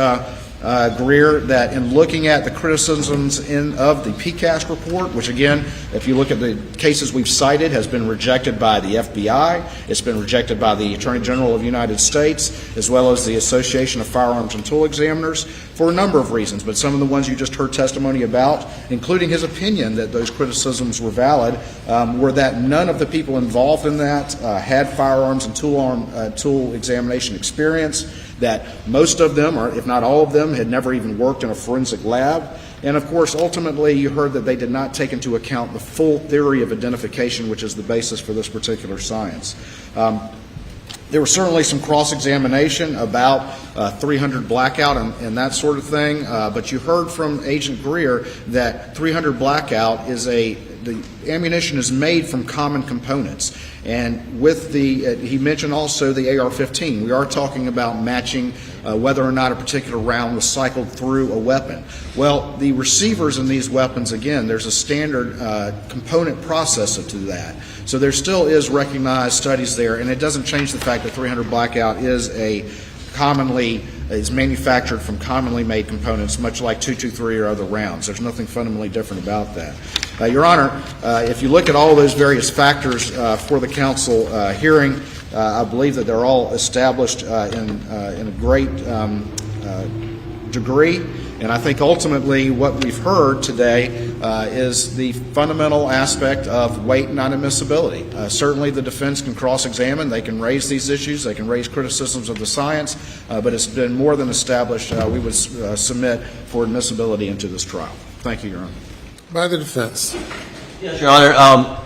Greer that in looking at the criticisms of the PCAST report, which again, if you look at the cases we've cited, has been rejected by the FBI, it's been rejected by the Attorney General of the United States, as well as the Association of Firearms and Tool Examiners, for a number of reasons, but some of the ones you just heard testimony about, including his opinion that those criticisms were valid, were that none of the people involved in that had firearms and tool examination experience, that most of them, or if not all of them, had never even worked in a forensic lab. And of course, ultimately, you heard that they did not take into account the full theory of identification, which is the basis for this particular science. There was certainly some cross-examination about 300 blackout and that sort of thing, but you heard from Agent Greer that 300 blackout is the ammunition is made from common components. And with he mentioned also the AR-15. We are talking about matching whether or not a particular round was cycled through a weapon. Well, the receivers in these weapons, again, there's a standard component processor to that. So there still is recognized studies there, and it doesn't change the fact that 300 blackout is manufactured from commonly made components, much like 223 or other rounds. There's nothing fundamentally different about that. Your Honor, if you look at all those various factors for the council hearing, I believe that they're all established in a great degree, And I think ultimately what we've heard today is the fundamental aspect of weight and non-admissibility. Certainly the defense can cross-examine, they can raise these issues, they can raise criticisms of the science, but it's been more than established we would submit for admissibility into this trial. Thank you, Your Honor. By the defense. Yes, Your Honor.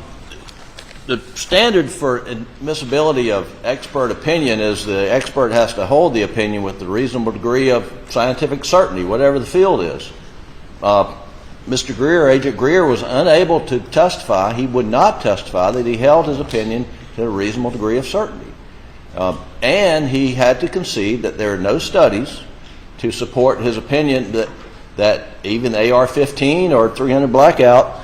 The standard for admissibility of expert opinion is the expert has to hold the opinion with the reasonable degree of scientific certainty, whatever the field is. Mr. Greer, Agent Greer, was unable to testify. He would not testify that he held his opinion to a reasonable degree of certainty. And he had to concede that there are no studies to support his opinion that even AR-15 or 300 blackout,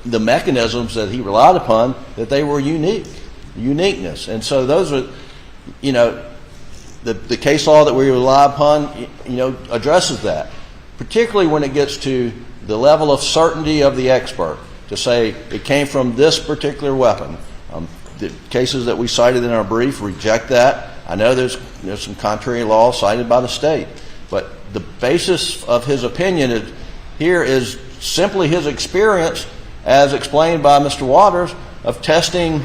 the mechanisms that he relied upon, that they were uniqueness. And so those are, the case law that we rely upon, addresses that, particularly when it gets to the level of certainty of the expert, to say it came from this particular weapon. The cases that we cited in our brief reject that. I know there's some contrary law cited by the state, but the basis of his opinion here is simply his experience, as explained by Mr. Waters, of testing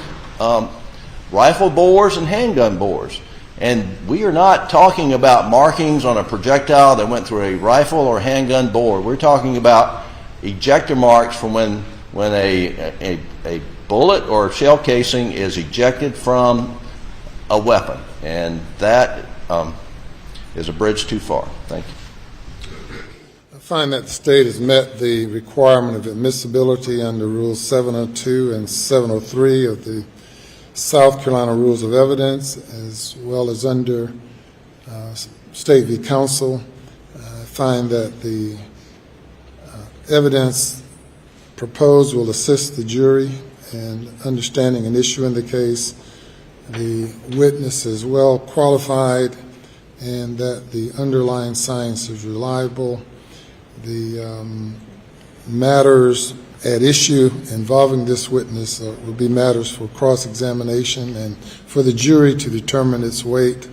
rifle bores and handgun bores. And we are not talking about markings on a projectile that went through a rifle or handgun bore. We're talking about ejector marks from when a bullet or shell casing is ejected from a weapon. And that is a bridge too far. Thank you. I find that the state has met the requirement of admissibility under Rules 702 and 703 of the South Carolina Rules of Evidence, as well as under State v. Counsel. I find that the evidence proposed will assist the jury in understanding an issue in the case. The witness is well qualified and that the underlying science is reliable. The matters at issue involving this witness will be matters for cross-examination and for the jury to determine its weight.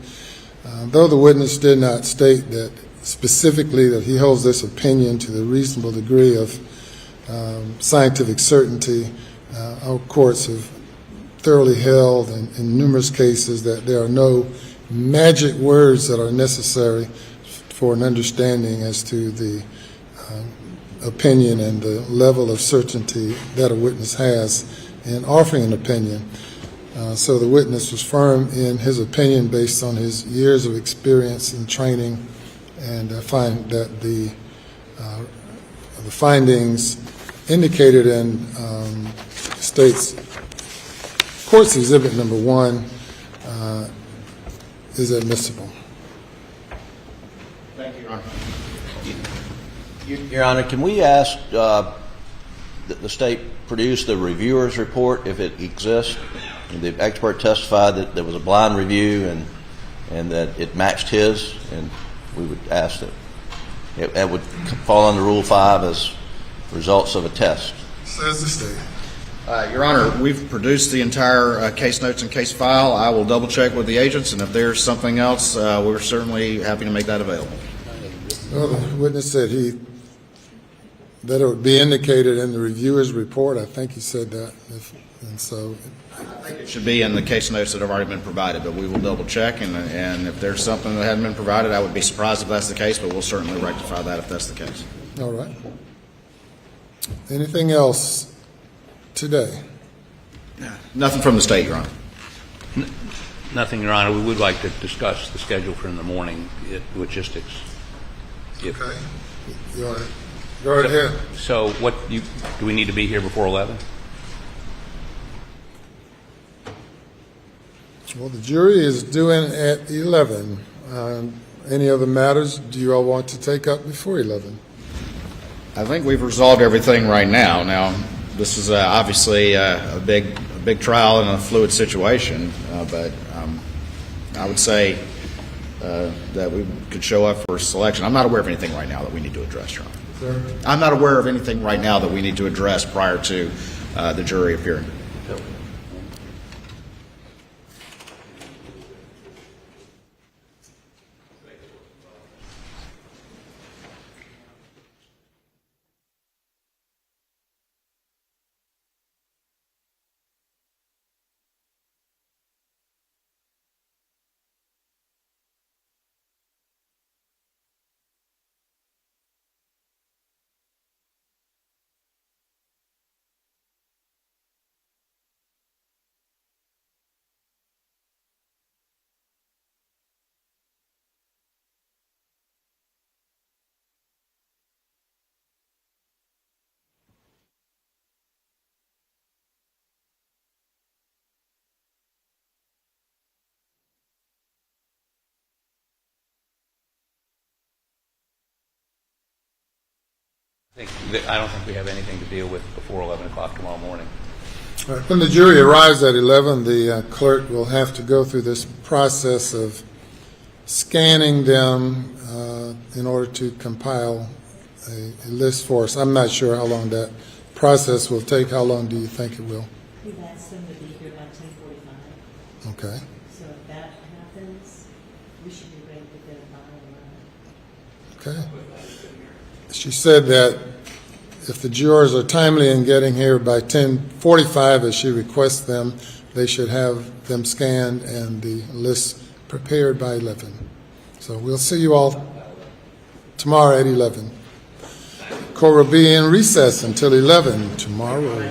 Though the witness did not state that specifically that he holds this opinion to the reasonable degree of scientific certainty, our courts have thoroughly held in numerous cases that there are no magic words that are necessary for an understanding as to the opinion and the level of certainty that a witness has in offering an opinion. So the witness was firm in his opinion based on his years of experience and training, and I find that the findings indicated in State's Court's Exhibit Number 1 is admissible. Thank you, Your Honor. Your Honor, can we ask that the state produce the reviewer's report if it exists? The expert testified that there was a blind review and that it matched his, and we would ask that it would fall under Rule 5 as results of a test. Says the state. Your Honor, we've produced the entire case notes and case file. I will double check with the agents, and if there's something else, we're certainly happy to make that available. Well, the witness said that it would be indicated in the reviewer's report. I think he said that, and so I think it should be in the case notes that have already been provided, but we will double check, and if there's something that hadn't been provided, I would be surprised if that's the case, but we'll certainly rectify that if that's the case. all right. Anything else today? Nothing from the state, Your Honor. Nothing, Your Honor. We would like to discuss the schedule for in the morning, logistics. Okay. You all right? Go right ahead. So do we need to be here before 11? Well, the jury is due in at 11. Any other matters do you all want to take up before 11? I think we've resolved everything right now. Now, this is obviously a big trial in a fluid situation, but I would say that we could show up for selection. I'm not aware of anything right now that we need to address, Your Honor. Sir? I'm not aware of anything right now that we need to address prior to the jury appearing. I don't think we have anything to deal with before 11 o'clock tomorrow morning. All right, when the jury arrives at 11, the clerk will have to go through this process of scanning them in order to compile a list for us. I'm not sure how long that process will take. How long do you think it will? We've asked them to be here by 10:45. Okay. So if that happens, we should be ready to go by 11. Okay. She said that if the jurors are timely in getting here by 10:45, as she requests them, they should have them scanned and the list prepared by 11. So we'll see you all tomorrow at 11. Court will be in recess until 11 tomorrow.